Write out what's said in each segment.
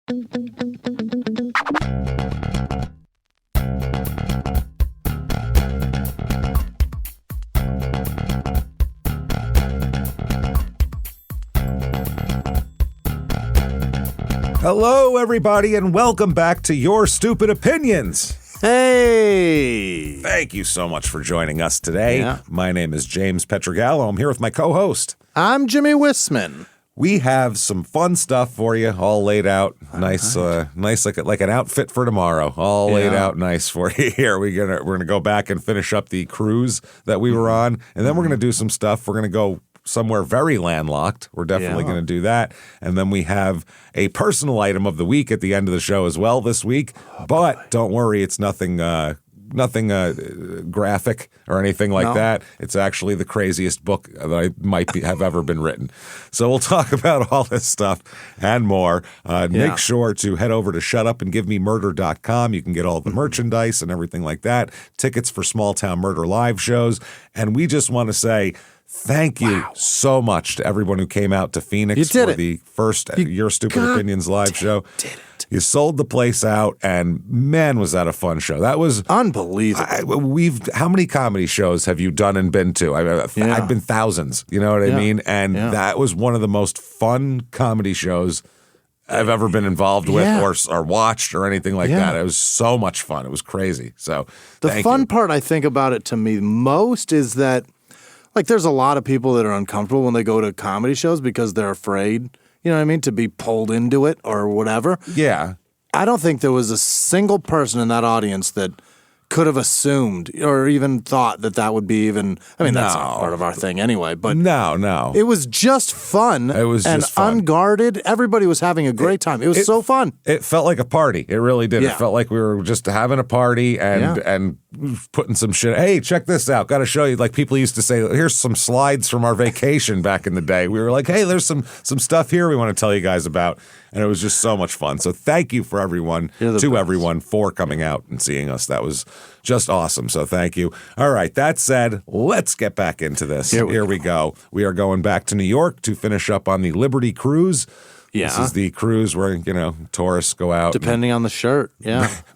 Hello, everybody, and welcome back to Your Stupid Opinions. Hey! Thank you so much for joining us today. Yeah. My name is James Pietragallo. I'm here with my co-host. I'm Jimmie Whisman. We have some fun stuff for you, all laid out, nice, like an outfit for tomorrow. All laid out nice for you here. We're gonna go back and finish up the cruise that we were on, and then we're gonna do some stuff. We're gonna go somewhere very landlocked. We're definitely going to do that. And then we have a personal item of the week at the end of the show as well this week. But don't worry, it's nothing graphic or anything like that. It's actually the craziest book that have ever been written. So we'll talk about all this stuff and more. Make sure to head over to shutupandgivememurder.com. You can get all the merchandise and everything like that. Tickets for Small Town Murder live shows. And we just want to say thank you so much to everyone who came out to Phoenix for the first Your Stupid Opinions live show. You sold the place out, and man, was that a fun show. That was unbelievable. How many comedy shows have you done and been to? I've been thousands, you know what I mean? And that was one of the most fun comedy shows I've ever been involved with or watched or anything like that. It was so much fun. It was crazy. So the fun part I think about it to me most is that there's a lot of people that are uncomfortable when they go to comedy shows because they're afraid, you know what I mean, to be pulled into it or whatever. Yeah. I don't think there was a single person in that audience that could have assumed or even thought that would be even, that's not part of our thing anyway, but no. It was just fun. It was just fun. Unguarded. Everybody was having a great time. It was so fun. It felt like a party. It really did. Yeah. It felt like we were just having a party and putting some shit. Hey, check this out. Got to show you. Like people used to say, here's some slides from our vacation back in the day. We were like, hey, there's some stuff here we want to tell you guys about. And it was just so much fun. So thank you for everyone for coming out and seeing us. That was just awesome. So thank you. All right. That said, let's get back into this. Here we go. We are going back to New York to finish up on the Liberty Cruise. Yeah. This is the cruise where, tourists go out. Depending on the shirt,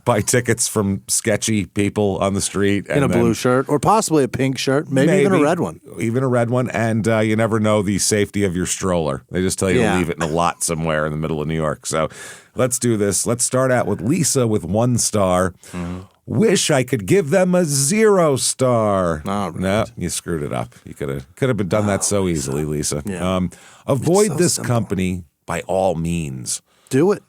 buy tickets from sketchy people on the street. In a blue shirt or possibly a pink shirt, maybe even a red one. Even a red one. And you never know the safety of your stroller. They just tell you to leave it in a lot somewhere in the middle of New York. So let's do this. Let's start out with Lisa with 1 star. Mm-hmm. Wish I could give them a 0 star. Oh, right. No, you screwed it up. You could have done that so easily, Lisa. Yeah. Avoid this company by all means. Do it.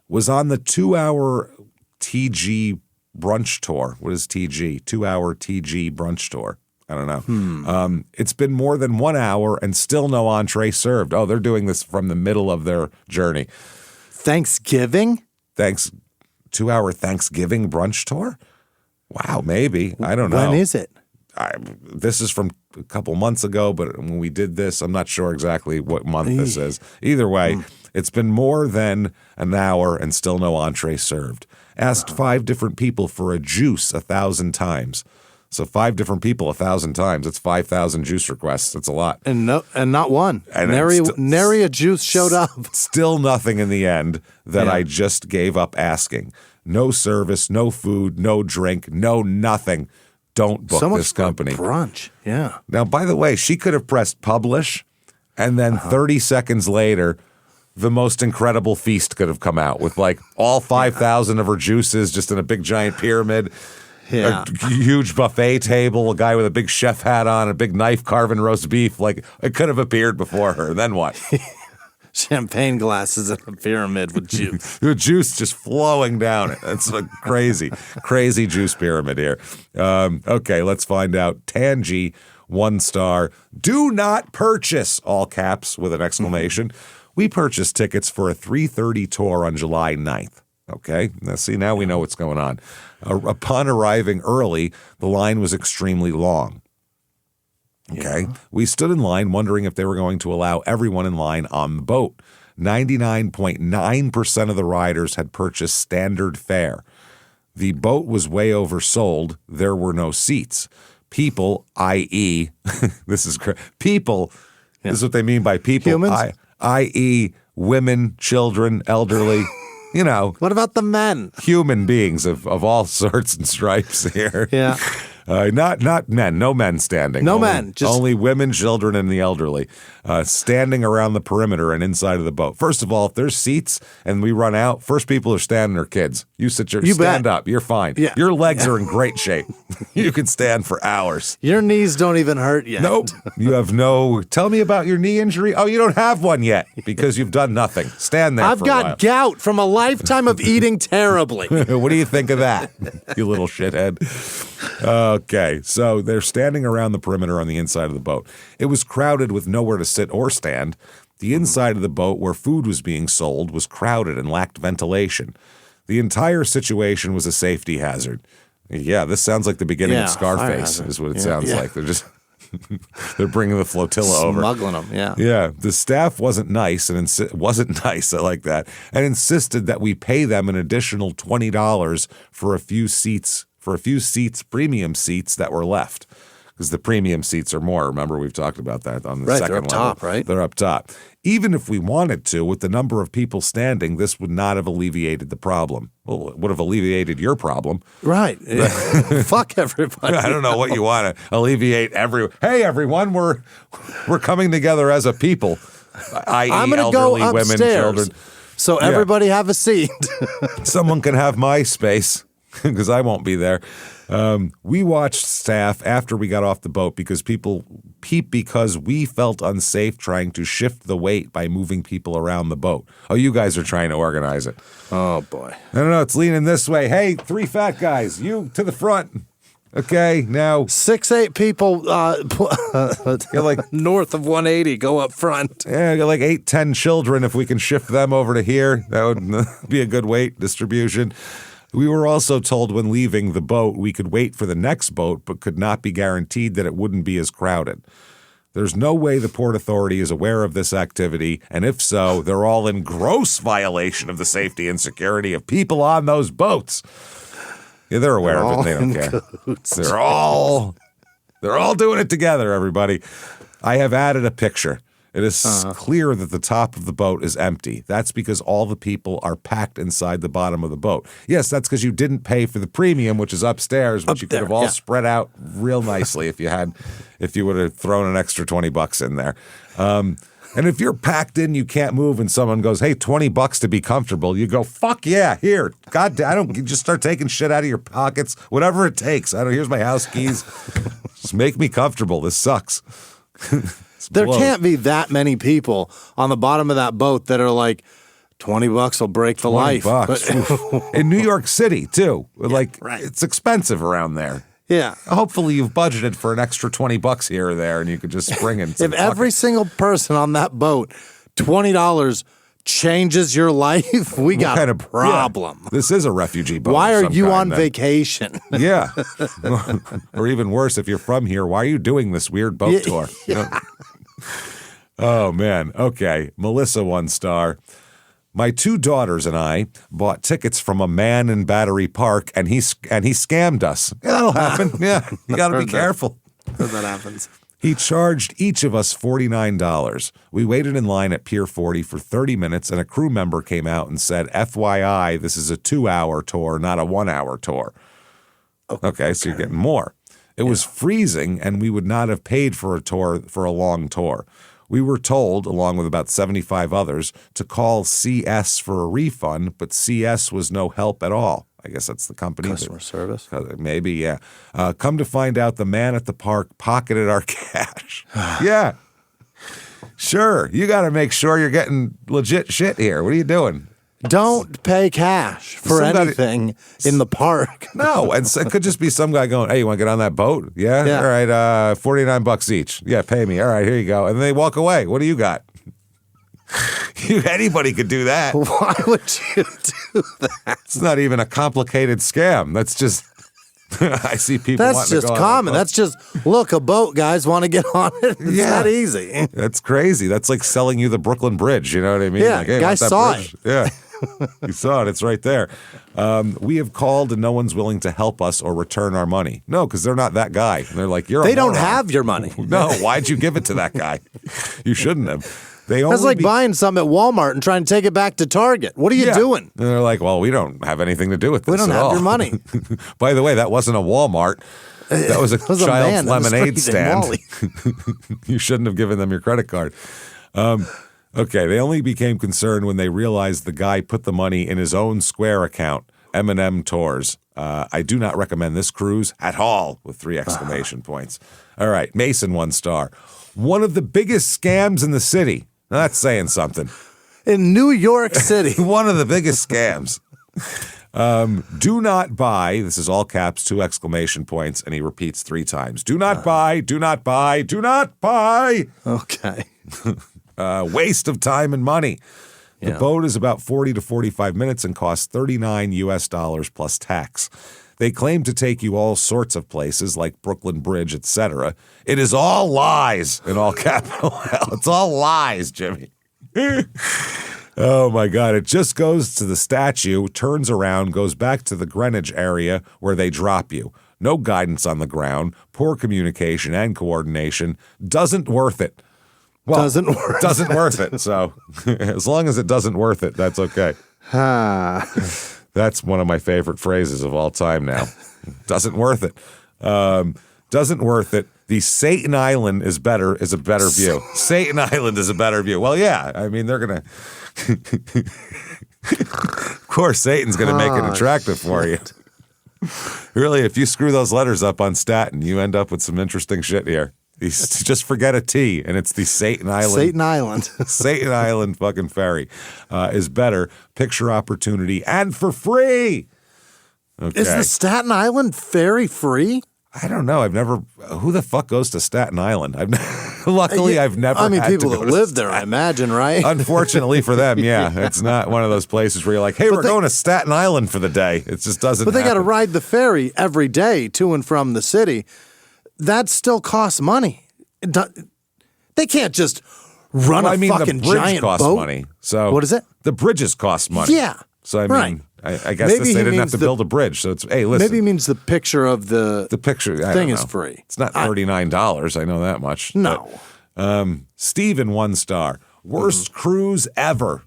Was on the 2-hour TG brunch tour. What is TG? 2-hour TG brunch tour. I don't know. It's been more than 1 hour and still no entree served. Oh, they're doing this from the middle of their journey. Thanksgiving? 2-hour Thanksgiving brunch tour? Wow, maybe. I don't know. When is it? This is from a couple months ago, but when we did this, I'm not sure exactly what month this is. Either way, it's been more than an hour and still no entree served. Asked 5 different people for a juice 1,000 times. So 5 different people 1,000 times. That's 5,000 juice requests. That's a lot. And not one. And nary a juice showed up. Still nothing in the end that I just gave up asking. No service, no food, no drink, no nothing. Don't book this company. For brunch. Yeah. Now, by the way, she could have pressed publish, and then 30 seconds later, the most incredible feast could have come out with all 5,000 of her juices just in a big giant pyramid. Yeah. A huge buffet table, a guy with a big chef hat on, a big knife carving roast beef. It could have appeared before her. Then what? Champagne glasses in a pyramid with juice. The juice just flowing down it. It's a crazy juice pyramid here. Okay, let's find out. Tangi, 1 star. Do not purchase, all caps with an exclamation. We purchased tickets for a 3:30 tour on July 9th. Okay, now we know what's going on. Upon arriving early, the line was extremely long. Okay. Yeah. We stood in line wondering if they were going to allow everyone in line on the boat. 99.9% of the riders had purchased standard fare. The boat was way oversold. There were no seats. People, i.e., this is what they mean by people, humans, i.e., women, children, elderly, you know. What about the men? Human beings of all sorts and stripes here. Yeah. Not men. No men standing. No only, men. Just only women, children, and the elderly standing around the perimeter and inside of the boat. First of all, if there's seats and we run out, first people are standing are kids. You stand up. You're fine. Yeah. Your legs are in great shape. You can stand for hours. Your knees don't even hurt yet. Nope. You have no. Tell me about your knee injury. Oh, you don't have one yet because you've done nothing. Stand there. I've got gout from a lifetime of eating terribly. What do you think of that, you little shithead? Okay, so they're standing around the perimeter on the inside of the boat. It was crowded with nowhere to sit or stand. The inside of the boat where food was being sold was crowded and lacked ventilation. The entire situation was a safety hazard. Yeah, this sounds like the beginning of Scarface is what it sounds like. They're just they're bringing the flotilla over. Smuggling them, yeah. Yeah, the staff wasn't nice wasn't nice, I like that, and insisted that we pay them an additional $20 for a few seats, premium seats that were left. Because the premium seats are more. Remember, we've talked about that on the second level. They're up top, right? They're up top. Even if we wanted to, with the number of people standing, this would not have alleviated the problem. Well, it would have alleviated your problem. Right. Fuck everybody. I don't know what you want to alleviate. Hey, everyone, we're coming together as a people, i.e. I'm gonna elderly go women, upstairs, children. so everybody have a seat. Someone can have my space because I won't be there. We watched staff after we got off the boat because we felt unsafe trying to shift the weight by moving people around the boat. Oh, you guys are trying to organize it. Oh, boy. No, it's leaning this way. Hey, 3 fat guys, you to the front. Okay, now 6-8 people like north of 180 go up front. Yeah, got like 8-10 children. If we can shift them over to here, that would be a good weight distribution. We were also told when leaving the boat we could wait for the next boat, but could not be guaranteed that it wouldn't be as crowded. There's no way the Port Authority is aware of this activity, and if so, they're all in gross violation of the safety and security of people on those boats. Yeah, they're aware of it. They don't care. They're all doing it together, everybody. I have added a picture. It is clear that the top of the boat is empty. That's because all the people are packed inside the bottom of the boat. Yes, that's because you didn't pay for the premium, which is upstairs, which you could have all spread out real nicely if you would have thrown an extra $20 in there. And if you're packed in, you can't move, and someone goes, "Hey, $20 to be comfortable," you go, "Fuck yeah, here, God damn, you just start taking shit out of your pockets, whatever it takes. Here's my house keys. Just make me comfortable. This sucks." There can't be that many people on the bottom of that boat that are like, $20 will break the life. $20. In New York City, too. It's expensive around there. Yeah. Hopefully you've budgeted for an extra $20 here or there and you could just spring in. If every single person on that boat, $20 changes your life, we got a problem. Yeah. This is a refugee boat. Why are you on vacation? Yeah. Or even worse, if you're from here, why are you doing this weird boat tour? Yeah. Oh, man. Okay. Melissa, 1 star. My 2 daughters and I bought tickets from a man in Battery Park, and he scammed us. Yeah, that'll happen. Yeah, you got to be careful. That happens. He charged each of us $49. We waited in line at Pier 40 for 30 minutes, and a crew member came out and said, "FYI, this is a 2-hour tour, not a 1-hour tour." Okay, so you're getting more. It was freezing, and we would not have paid for a tour for a long tour. We were told, along with about 75 others, to call CS for a refund, but CS was no help at all. I guess that's the company. Customer service? Maybe, yeah. Come to find out, the man at the park pocketed our cash. Yeah. Sure. You got to make sure you're getting legit shit here. What are you doing? Don't pay cash for anything in the park. No, and it could just be some guy going, "Hey, you want to get on that boat? Yeah? All right, $49 each. Yeah, pay me. All right, here you go." And then they walk away. What do you got? Anybody could do that. Why would you do that? It's not even a complicated scam. That's just, I see people That's just common. That's just, look, a boat, guys, want to get on it? It's that easy. That's crazy. That's like selling you the Brooklyn Bridge. You know what I mean? Yeah, like, hey, guys saw it. Yeah. You saw it. It's right there. We have called and no one's willing to help us or return our money. No, because they're not that guy. And they're like, they don't have your money. No, why'd you give it to that guy? You shouldn't have. That's like buying something at Walmart and trying to take it back to Target. What are you doing? And they're like, well, we don't have anything to do with this. We don't have your money. By the way, that wasn't a Walmart. That was a child's lemonade stand. You shouldn't have given them your credit card. Okay, they only became concerned when they realized the guy put the money in his own Square account, M&M Tours. I do not recommend this cruise at all, with 3 exclamation points. All right, Mason, 1 star. One of the biggest scams in the city. Now, that's saying something. In New York City. One of the biggest scams. Do not buy, this is all caps, 2 exclamation points, and he repeats 3 times. Do not buy, do not buy, do not buy. Okay. Waste of time and money. The boat is about 40 to 45 minutes and costs $39 US plus tax. They claim to take you all sorts of places like Brooklyn Bridge, etc. It is all lies in all capital L. It's all lies, Jimmy. Oh, my God. It just goes to the statue, turns around, goes back to the Greenwich area where they drop you. No guidance on the ground, poor communication and coordination. Doesn't worth it. Well, doesn't worth it. So as long as it doesn't worth it, that's okay. That's one of my favorite phrases of all time now. Doesn't worth it. Doesn't worth it. The Satan Island is a better view. Satan Island is a better view. Well, yeah. I mean, they're going to... Of course, Satan's going to make it attractive for you. Really, if you screw those letters up on Staten, you end up with some interesting shit here. Just forget a T, and it's the Satan Island. Satan Island. Satan Island fucking ferry is better. Picture opportunity and for free. Okay. Is the Staten Island ferry free? I don't know. I've never. Who the fuck goes to Staten Island? Luckily, I've never. I mean, had people to go that live there, I imagine, right? Unfortunately for them, yeah, it's not one of those places where you're like, "Hey, we're going to Staten Island for the day." It just doesn't. But they got to happen. ride the ferry every day to and from the city. That still costs money. They can't just run a fucking the bridge giant costs boat. money. So what is it? The bridges cost money. Yeah. So I mean, right. I guess they didn't have to build a bridge. So it's listen. Maybe it means the picture of the picture thing is free. It's not $39. I know that much. No. But, Steven, 1 star. Worst cruise ever.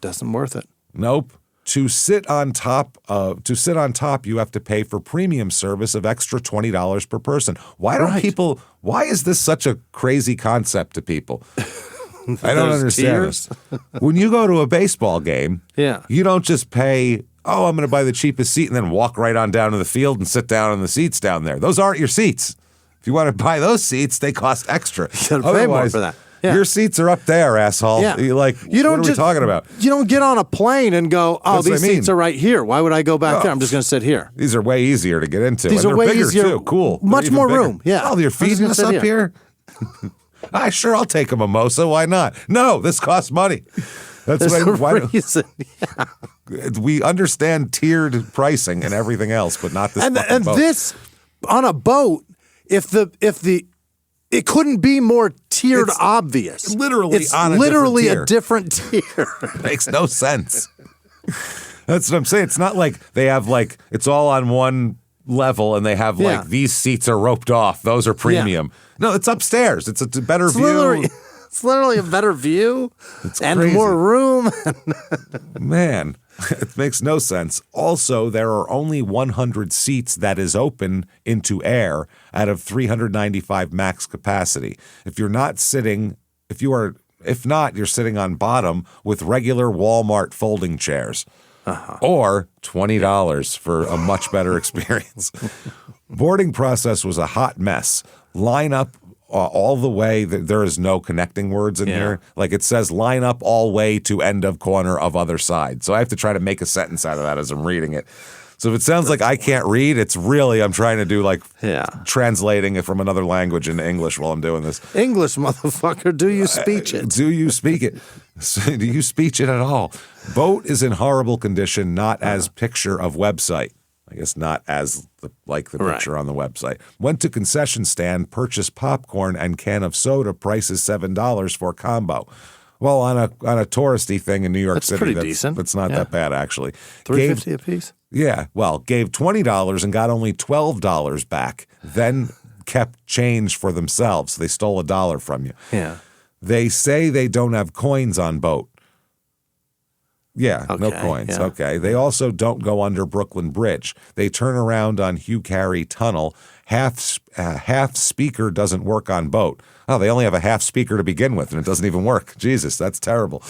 Doesn't worth it. Nope. To sit on top, you have to pay for premium service of extra $20 per person. Why don't people? Why is this such a crazy concept to people? I don't understand this. When you go to a baseball game, you don't just pay. Oh, I'm going to buy the cheapest seat and then walk right on down to the field and sit down in the seats down there. Those aren't your seats. If you want to buy those seats, they cost extra. You got to pay more for that. Yeah. Your seats are up there, asshole. Yeah. What are we talking about? You don't get on a plane and go, these seats are right here. Why would I go back there? I'm just going to sit here. These are way easier to get into. These are way bigger easier. Too. Cool. Much more room. Yeah. Oh, you're feeding us up here? Sure, I'll take a mimosa. Why not? No, this costs money. That's why reason. Yeah. We understand tiered pricing and everything else, but not this fucking boat. This, on a boat, if it couldn't be more tiered obvious. It's a different tier. Makes no sense. That's what I'm saying. It's not like they have it's all on one level and they have these seats are roped off. Those are premium. Yeah. No, it's upstairs. It's a better view. It's literally a better view and crazy. More room. Man. It makes no sense. Also, there are only 100 seats that is open into air out of 395 max capacity. If not, you're sitting on bottom with regular Walmart folding chairs. Or $20 for a much better experience. Boarding process was a hot mess. Line up all the way. There is no connecting words in here. Like it says line up all way to end of corner of other side. So I have to try to make a sentence out of that as I'm reading it. So if it sounds like I can't read, it's really I'm trying to do translating it from another language into English while I'm doing this. English, motherfucker. Do you speech it? Do you speak it? Do you speech it at all? Boat is in horrible condition, not as picture of website. I guess not as the picture on the website. Went to concession stand, purchased popcorn and can of soda. Price is $7 for combo. Well, on a touristy thing in New York City, pretty decent. That's not that bad actually. $3.50 a piece. Yeah, well, gave $20 and got only $12 back. Then kept change for themselves. They stole $1 from you. Yeah. They say they don't have coins on boat. Yeah, no coins. Yeah. Okay. They also don't go under Brooklyn Bridge. They turn around on Hugh Carey Tunnel. Half speaker doesn't work on boat. Oh, they only have a half speaker to begin with, and it doesn't even work. Jesus, that's terrible.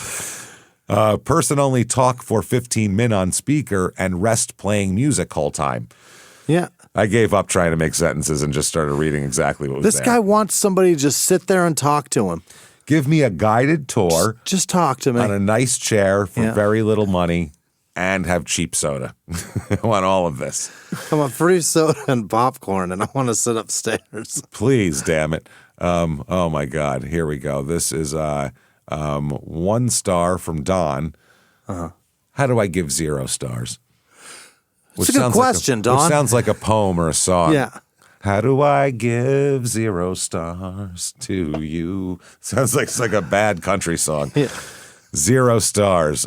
Person only talk for 15 min on speaker and rest playing music whole time. Yeah. I gave up trying to make sentences and just started reading exactly what was This there. guy wants somebody to just sit there and talk to him. Give me a guided tour. Just talk to me. On a nice chair for very little money and have cheap soda. I want all of this. I want free soda and popcorn, and I want to sit upstairs. Please, damn it. Oh, my God. Here we go. This is 1 star from Don. How do I give 0 stars? It's a good question, Don. Which sounds like a poem or a song. Yeah. How do I give 0 stars to you? Sounds like it's like a bad country song. Yeah. 0 stars.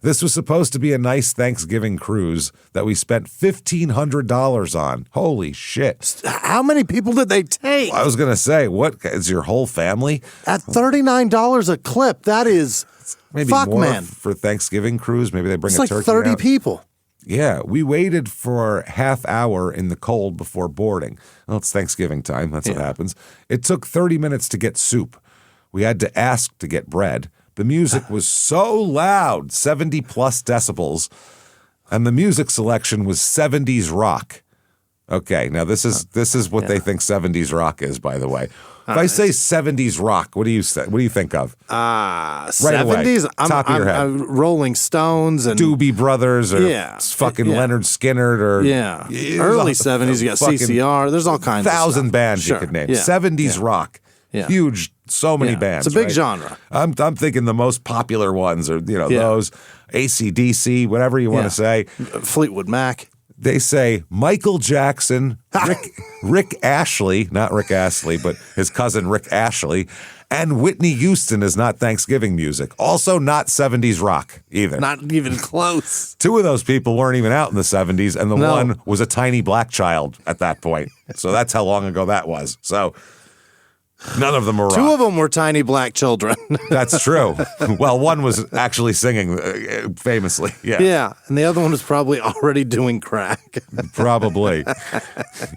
This was supposed to be a nice Thanksgiving cruise that we spent $1,500 on. Holy shit. How many people did they take? I was going to say, what is your whole family? At $39 a clip, that is Maybe fuck, more man. for Thanksgiving cruise. Maybe they bring It's a like turkey 30 out. people. Yeah, we waited for half hour in the cold before boarding. Well, it's Thanksgiving time. That's what happens. It took 30 minutes to get soup. We had to ask to get bread. The music was so loud, 70 plus decibels, and the music selection was 70s rock. Okay, now this is what they think 70s rock is, by the way. If I say 70s rock, what do you say? What do you think of? 70s? Top of your head. Rolling Stones and Doobie Brothers or fucking Yeah. Leonard Skinner or early 70s. You got fucking CCR. There's all kinds of 1,000 stuff. bands Sure. you could name. Yeah. 70s Yeah. rock. Yeah. Huge, so many Yeah. bands. It's a big right? genre. I'm thinking the most popular ones are, those AC/DC, whatever you want to say. Fleetwood Mac. They say Michael Jackson, Rick Ashley, not Rick Astley, but his cousin Rick Ashley, and Whitney Houston is not Thanksgiving music. Also not 70s rock either. Not even close. 2 of those people weren't even out in the 70s, and the one was a tiny black child at that point. So that's how long ago that was. So none of them were rock. 2 of them were tiny black children. That's true. Well, one was actually singing famously. Yeah. Yeah, and the other one was probably already doing crack. Probably.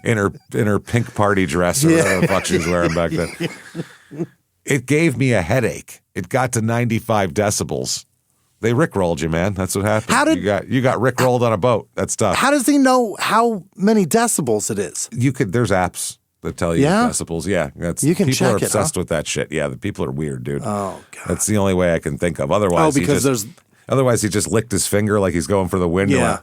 In her pink party dress or whatever the fuck she was wearing back then. It gave me a headache. It got to 95 decibels. They rickrolled you, man. That's what happened. How did- you got rickrolled on a boat? That's tough. How does he know how many decibels it is? There's apps that tell you Yeah? decibels. Yeah, You can people check are it, obsessed huh? with that shit. Yeah, the people are weird, dude. Oh, God. That's the only way I can think of. Otherwise, Otherwise, he just licked his finger like he's going for the wind. Yeah.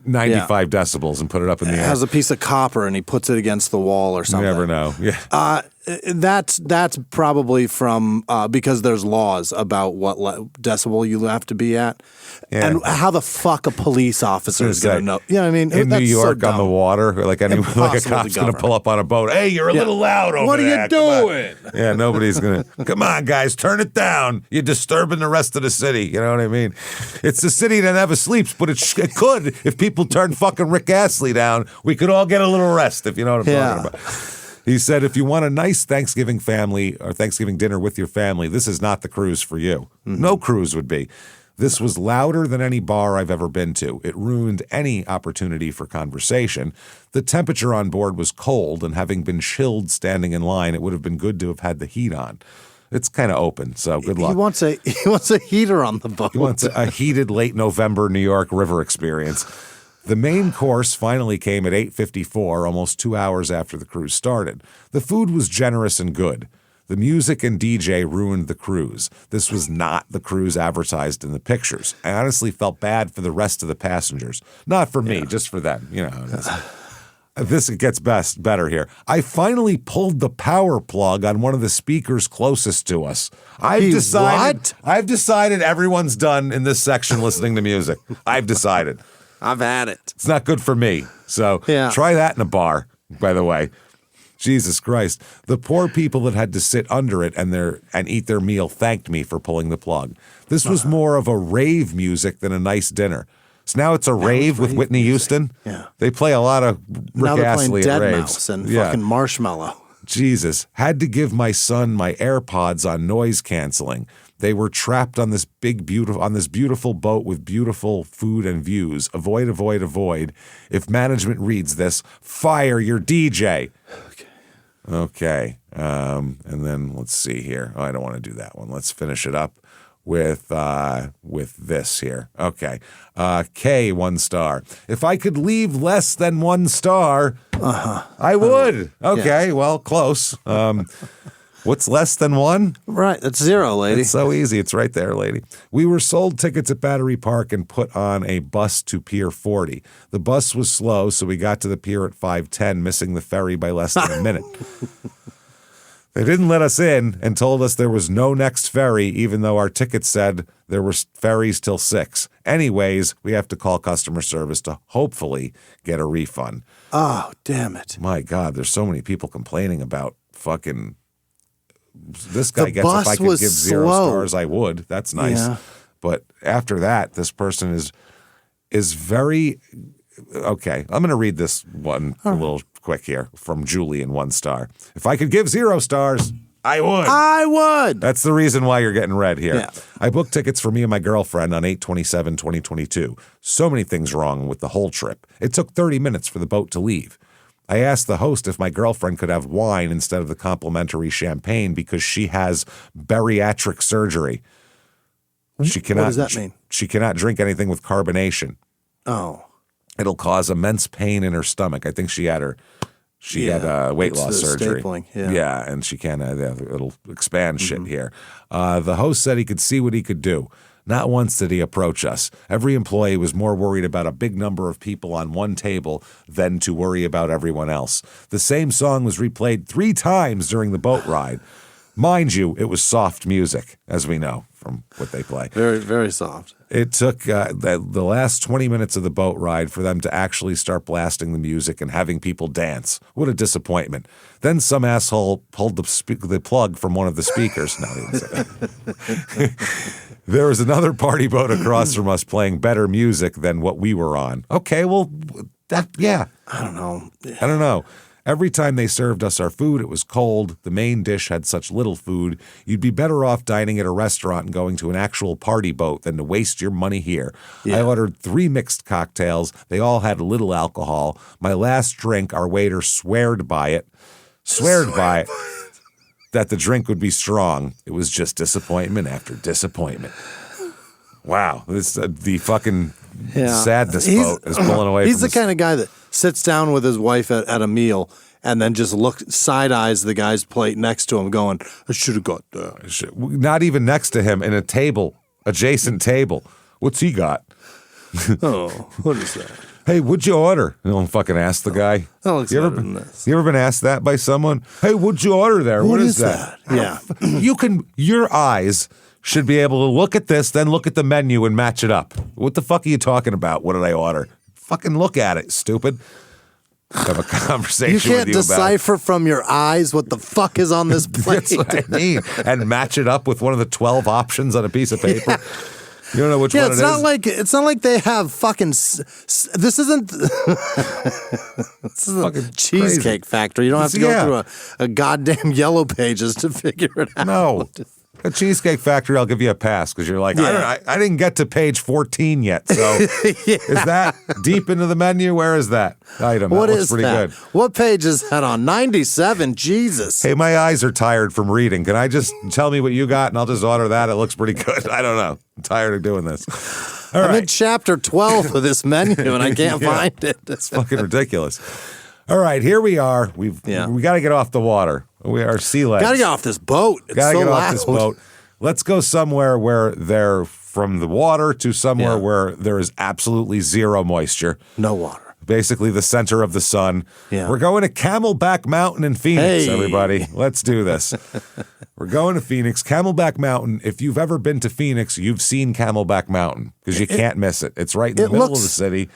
95 decibels and put it up in the It air. has a piece of copper and he puts it against the wall or You something. never know. Yeah. That's probably from because there's laws about what decibel you have to be at, and how the fuck a police officer is going to know. You know what I mean? In That's New York so on the dumb. water, like a Impossible to cop's going to govern. pull up on a boat. Hey, you're a little loud over What are there. you Come on." doing? Yeah, nobody's going to. Come on, guys, turn it down. You're disturbing the rest of the city. You know what I mean? It's the city that never sleeps, but it could if people turn fucking Rick Astley down. We could all get a little rest, if you know what I'm talking about. He said, if you want a nice Thanksgiving family or Thanksgiving dinner with your family, this is not the cruise for you. Mm-hmm. No cruise would be. This was louder than any bar I've ever been to. It ruined any opportunity for conversation. The temperature on board was cold, and having been chilled standing in line, it would have been good to have had the heat on. It's kind of open, so good luck. He wants a heater on the boat. He wants a heated late November New York river experience. The main course finally came at 8:54, almost 2 hours after the cruise started. The food was generous and good. The music and DJ ruined the cruise. This was not the cruise advertised in the pictures. I honestly felt bad for the rest of the passengers. Not for me, just for them. You know, this gets better here. I finally pulled the power plug on one of the speakers closest to us. I've decided everyone's done in this section listening to music. I've decided. I've had it. It's not good for me. So try that in a bar, by the way. Jesus Christ. The poor people that had to sit under it and eat their meal thanked me for pulling the plug. This was more of a rave music than a nice dinner. So now it's a rave with Whitney Houston. Yeah. They play a lot of Now Rick they're Astley playing at Dead raves. Mouse and fucking Marshmallow. Jesus. Had to give my son my AirPods on noise canceling. They were trapped on this beautiful boat with beautiful food and views. Avoid, avoid, avoid. If management reads this, fire your DJ. Okay. And then let's see here. Oh, I don't want to do that one. Let's finish it up with this here. Okay. K, 1 star. If I could leave less than 1 star, I would. Okay. Yeah. Well, close. What's less than 1? Right. That's 0, lady. It's so easy. It's right there, lady. We were sold tickets at Battery Park and put on a bus to Pier 40. The bus was slow, so we got to the pier at 5:10, missing the ferry by less than a minute. They didn't let us in and told us there was no next ferry, even though our ticket said there were ferries till 6. Anyways, we have to call customer service to hopefully get a refund. Oh, damn it. My God, there's so many people complaining about fucking... This guy gets, if I could give 0 stars, I would. That's nice. Yeah. But after that, this person is very... Okay, I'm going to read this one a little quick here from Julian, 1 star. If I could give 0 stars, I would. I would. That's the reason why you're getting read here. Yeah. I booked tickets for me and my girlfriend on 8/27/2022. So many things wrong with the whole trip. It took 30 minutes for the boat to leave. I asked the host if my girlfriend could have wine instead of the complimentary champagne because she has bariatric surgery. She cannot, what does that mean? She cannot drink anything with carbonation. Oh. It'll cause immense pain in her stomach. I think she had weight loss surgery. Stapling, yeah, and she can't. It'll expand shit here. The host said he could see what he could do. Not once did he approach us. Every employee was more worried about a big number of people on one table than to worry about everyone else. The same song was replayed 3 times during the boat ride. Mind you, it was soft music, as we know from what they play. Very, very soft. It took the last 20 minutes of the boat ride for them to actually start blasting the music and having people dance. What a disappointment. Then some asshole pulled the plug from one of the speakers. No, he didn't say that. There was another party boat across from us playing better music than what we were on. Okay, well, yeah. I don't know. Every time they served us our food, it was cold. The main dish had such little food. You'd be better off dining at a restaurant and going to an actual party boat than to waste your money here. Yeah. I ordered 3 mixed cocktails. They all had a little alcohol. My last drink, our waiter sweared by it, that the drink would be strong. It was just disappointment after disappointment. Wow. The fucking sadness boat is pulling away He's from the kind of guy that sits down with his wife at a meal and then just side-eyes the guy's plate next to him going, I should have got that. Not even next to him in a table, adjacent table. What's he got? Oh, what is that? Hey, what'd you order? You don't fucking ask the guy. You ever been asked that by someone? Hey, what'd you order there? What is that? Yeah. Your eyes should be able to look at this, then look at the menu and match it up. What the fuck are you talking about? What did I order? Fucking look at it, stupid. Have a conversation with you about it. You can't decipher from your eyes what the fuck is on this plate. That's what I mean. And match it up with one of the 12 options on a piece of paper. Yeah. You don't know which one it is? It's not like they have fucking... This isn't a Cheesecake Factory. You don't have to go through a goddamn Yellow Pages to figure it out. No. A Cheesecake Factory, I'll give you a pass because you're like, I didn't get to page 14 yet. So is that deep into the menu? Where is that item? What that looks is pretty that? good. What page is that on? 97? Jesus. Hey, my eyes are tired from reading. Can I just tell me what you got and I'll just order that? It looks pretty good. I don't know. I'm tired of doing this. All right. I'm in chapter 12 of this menu and I can't find it. It's fucking ridiculous. All right, here we are. We got to get off the water. We are sea legs. Got to get off this boat. It's got to so get loud. off this boat. Let's go somewhere where they're from the water to somewhere where there is absolutely zero moisture. No water. Basically the center of the sun. Yeah. We're going to Camelback Mountain in Phoenix, everybody. Let's do this. We're going to Phoenix. Camelback Mountain. If you've ever been to Phoenix, you've seen Camelback Mountain because you can't miss it. It's right in the middle of the city.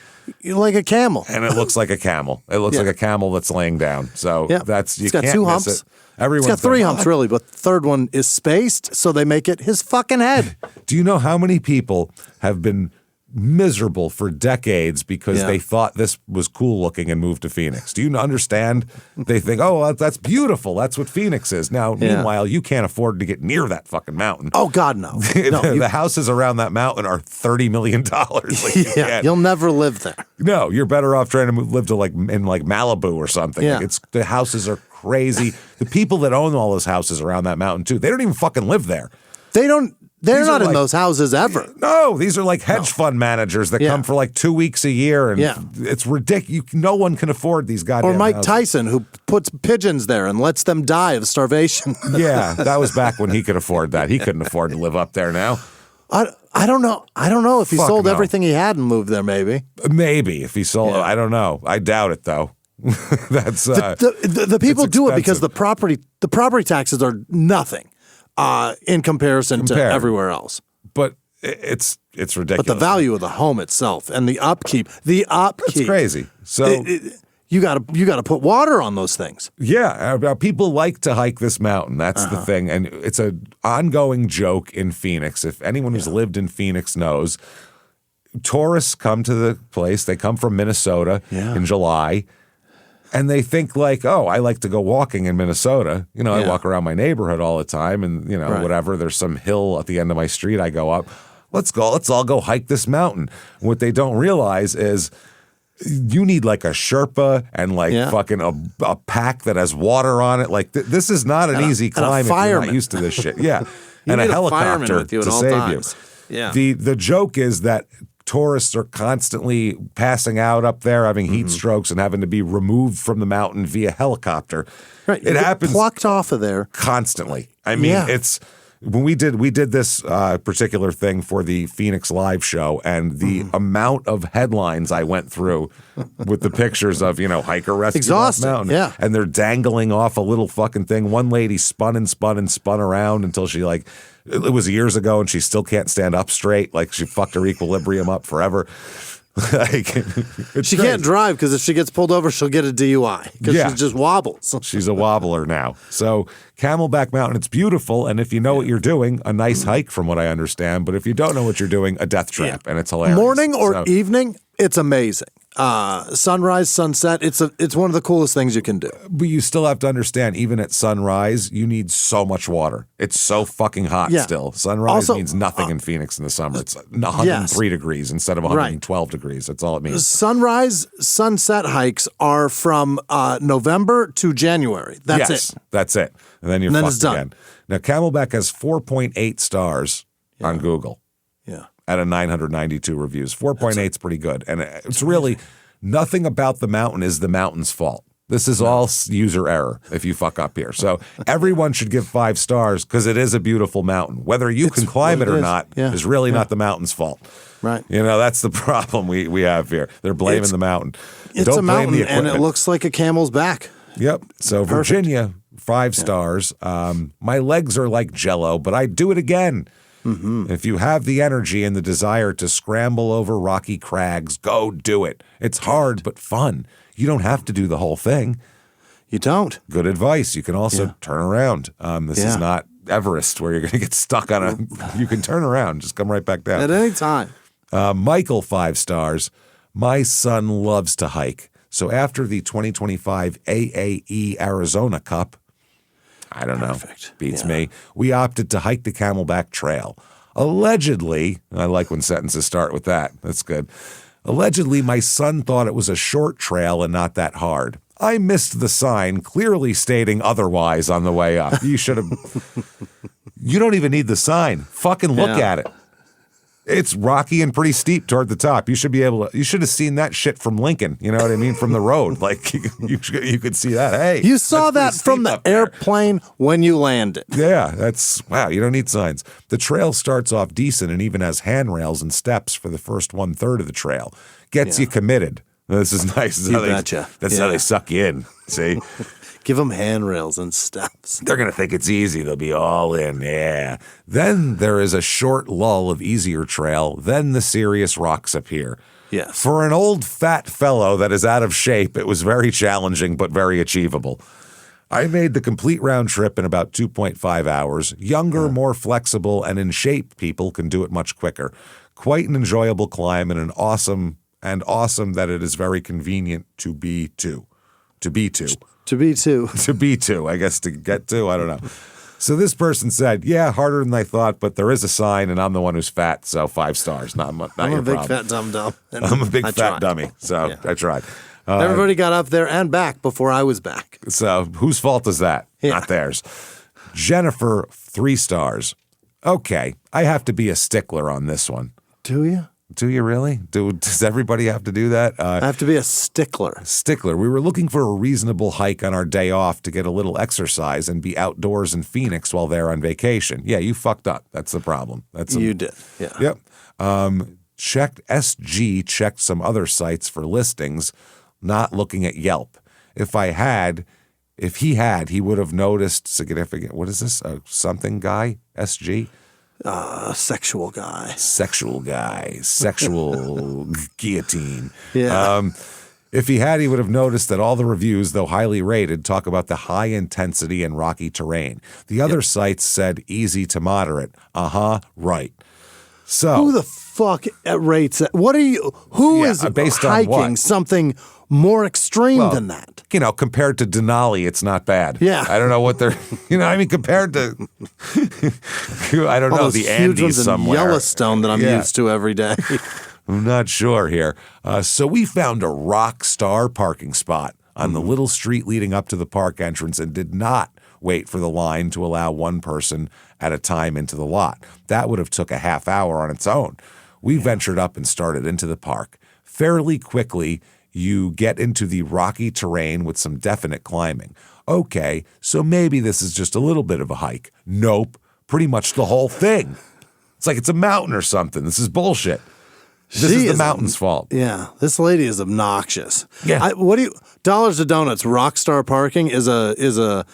Like a camel. And it looks like a camel. It looks like a camel that's laying down. So that's, you it's got can't 2 miss humps. it. Everyone's it's got 3 humps, really, but the third one is spaced, so they make it his fucking head. Do you know how many people have been miserable for decades because they thought this was cool looking and moved to Phoenix. Do you understand? They think, oh, that's beautiful. That's what Phoenix is. Now, meanwhile, you can't afford to get near that fucking mountain. Oh, God, no. The houses around that mountain are $30 million. Like, you'll never live there. No, you're better off trying to live to in Malibu or something. Yeah. Like the houses are crazy. The people that own all those houses around that mountain, too, they don't even fucking live there. They're not in those houses ever. No, these are like hedge fund managers that come for 2 weeks a year, and it's ridiculous. No one can afford these goddamn Or Mike houses. Tyson, who puts pigeons there and lets them die of starvation. Yeah, that was back when he could afford that. He couldn't afford to live up there now. I don't know. I don't know if he sold everything he had and moved there. Maybe if he sold. I don't know. I doubt it though. That's the people do it because the property taxes are nothing. In comparison to everywhere else. But it's ridiculous. But the value of the home itself and the upkeep. It's crazy. So you got to put water on those things. Yeah, people like to hike this mountain. That's the thing, and it's an ongoing joke in Phoenix. If anyone who's lived in Phoenix knows, tourists come to the place. They come from Minnesota in July. And they think oh, I like to go walking in Minnesota. I walk around my neighborhood all the time and, whatever. There's some hill at the end of my street I go up. Let's all go hike this mountain. What they don't realize is you need a Sherpa and fucking a pack that has water on it. This is not an easy climb if you're not used to this shit. Yeah. And a helicopter to save you. Yeah. The joke is that tourists are constantly passing out up there, having heat strokes, and having to be removed from the mountain via helicopter. Right, it happens plucked off of there constantly. I mean, it's when we did this particular thing for the Phoenix live show, and the amount of headlines I went through with the pictures of hiker rescue off mountain, and they're dangling off a little fucking thing. One lady spun and spun and spun around until she it was years ago, and she still can't stand up straight. She fucked her equilibrium up forever. She can't drive because if she gets pulled over, she'll get a DUI because she just wobbles. She's a wobbler now. So Camelback Mountain, it's beautiful, and if you know what you're doing, a nice hike from what I understand. But if you don't know what you're doing, a death trap, and it's hilarious. Morning or evening, it's amazing. Sunrise, sunset, it's one of the coolest things you can do. But you still have to understand, even at sunrise, you need so much water. It's so fucking hot still. Sunrise means nothing in Phoenix in the summer. It's 103 degrees instead of 112 degrees. That's all it means. Sunrise, sunset hikes are from November to January. That's it. That's it. And then you're fucked again. Now, Camelback has 4.8 stars on Google. Yeah. Out of 992 reviews. 4.8 is pretty good. And it's really nothing about the mountain is the mountain's fault. This is all user error if you fuck up here. So everyone should give 5 stars because it is a beautiful mountain. Whether you can climb it or not is really not the mountain's fault. Right. That's the problem we have here. They're blaming the mountain. It's Don't a blame mountain, the equipment. and it looks like a camel's back. Yep. So Virginia, 5 stars. My legs are like Jell-O, but I'd do it again. If you have the energy and the desire to scramble over rocky crags, go do it. It's hard but fun. You don't have to do the whole thing. You don't. Good advice. You can also turn around. This is not Everest where you're going to get stuck on a... You can turn around. Just come right back down. At any time. Michael, 5 stars. My son loves to hike. So after the 2025 AAE Arizona Cup, I don't know. Beats me. We opted to hike the Camelback Trail. Allegedly, I like when sentences start with that. That's good. Allegedly, my son thought it was a short trail and not that hard. I missed the sign clearly stating otherwise on the way up. You should have. You don't even need the sign. Fucking look at it. It's rocky and pretty steep toward the top. You should be able to. You should have seen that shit from Lincoln. You know what I mean? From the road, you could see that. Hey, you saw that from the airplane when you landed. Yeah, that's wow. You don't need signs. The trail starts off decent and even has handrails and steps for the first 1/3 of the trail. Gets you committed. This is nice. That's how they suck you in. See. Give them handrails and steps. They're going to think it's easy. They'll be all in. Yeah. Then there is a short lull of easier trail. Then the serious rocks appear. Yes. For an old fat fellow that is out of shape, it was very challenging but very achievable. I made the complete round trip in about 2.5 hours. Younger, more flexible, and in shape people can do it much quicker. Quite an enjoyable climb and awesome that it is very convenient to be to. To be to. To be to. To be to, I guess, to get to. I don't know. So this person said, yeah, harder than I thought, but there is a sign, and I'm the one who's fat, so 5 stars. Not your problem. I'm a big fat dum-dum. I'm a big fat dummy, so yeah. I tried. Everybody got up there and back before I was back. So whose fault is that? Yeah. Not theirs. Jennifer, 3 stars. Okay, I have to be a stickler on this one. Do you? Do you really? Does everybody have to do that? I have to be a stickler. Stickler. We were looking for a reasonable hike on our day off to get a little exercise and be outdoors in Phoenix while they're on vacation. Yeah, you fucked up. That's the problem. You did. Yeah. Yep. Checked some other sites for listings, not looking at Yelp. If he had, he would have noticed significant. What is this? Something guy? SG? Sexual guy. Sexual guillotine. Yeah. If he had, he would have noticed that all the reviews, though highly rated, talk about the high intensity and rocky terrain. The other sites said easy to moderate. Right. So who the fuck rates it? What are you? Who is based hiking on what? Something more extreme than that? Compared to Denali, it's not bad. Yeah. I don't know what they're. Compared to. I don't know, the Andes somewhere. Yellowstone that I'm used to every day. I'm not sure here. So we found a rock star parking spot on the little street leading up to the park entrance and did not wait for the line to allow one person at a time into the lot. That would have took a half hour on its own. We ventured up and started into the park. Fairly quickly, you get into the rocky terrain with some definite climbing. Okay, so maybe this is just a little bit of a hike. Nope, pretty much the whole thing. It's like it's a mountain or something. This is bullshit. This is the mountain's fault. Yeah, this lady is obnoxious. Yeah. Dollars to Donuts? Rockstar parking is a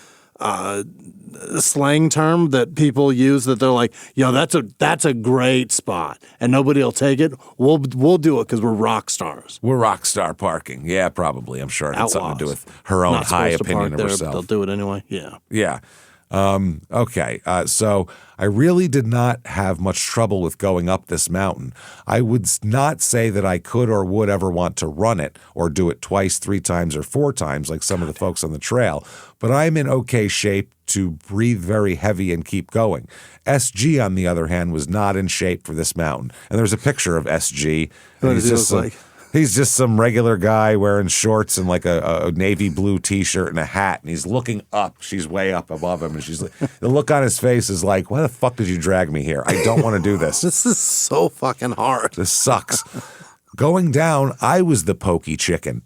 slang term that people use. That they're like, yo, that's a great spot, and nobody will take it. We'll do it because we're rock stars. We're rock star parking. Yeah, probably. I'm sure it had something to do with her own high opinion of herself. They'll do it anyway. Yeah. Yeah. Okay. So I really did not have much trouble with going up this mountain. I would not say that I could or would ever want to run it or do it twice, 3 times, or 4 times like some of the folks on the trail, but I'm in okay shape to breathe very heavy and keep going. SG, on the other hand, was not in shape for this mountain. And there's a picture of SG. What does he look like? He's just some regular guy wearing shorts and like a navy blue T-shirt and a hat, and he's looking up. She's way up above him, and she's like, the look on his face is like, why the fuck did you drag me here? I don't want to do this. This is so fucking hard. This sucks. Going down, I was the pokey chicken.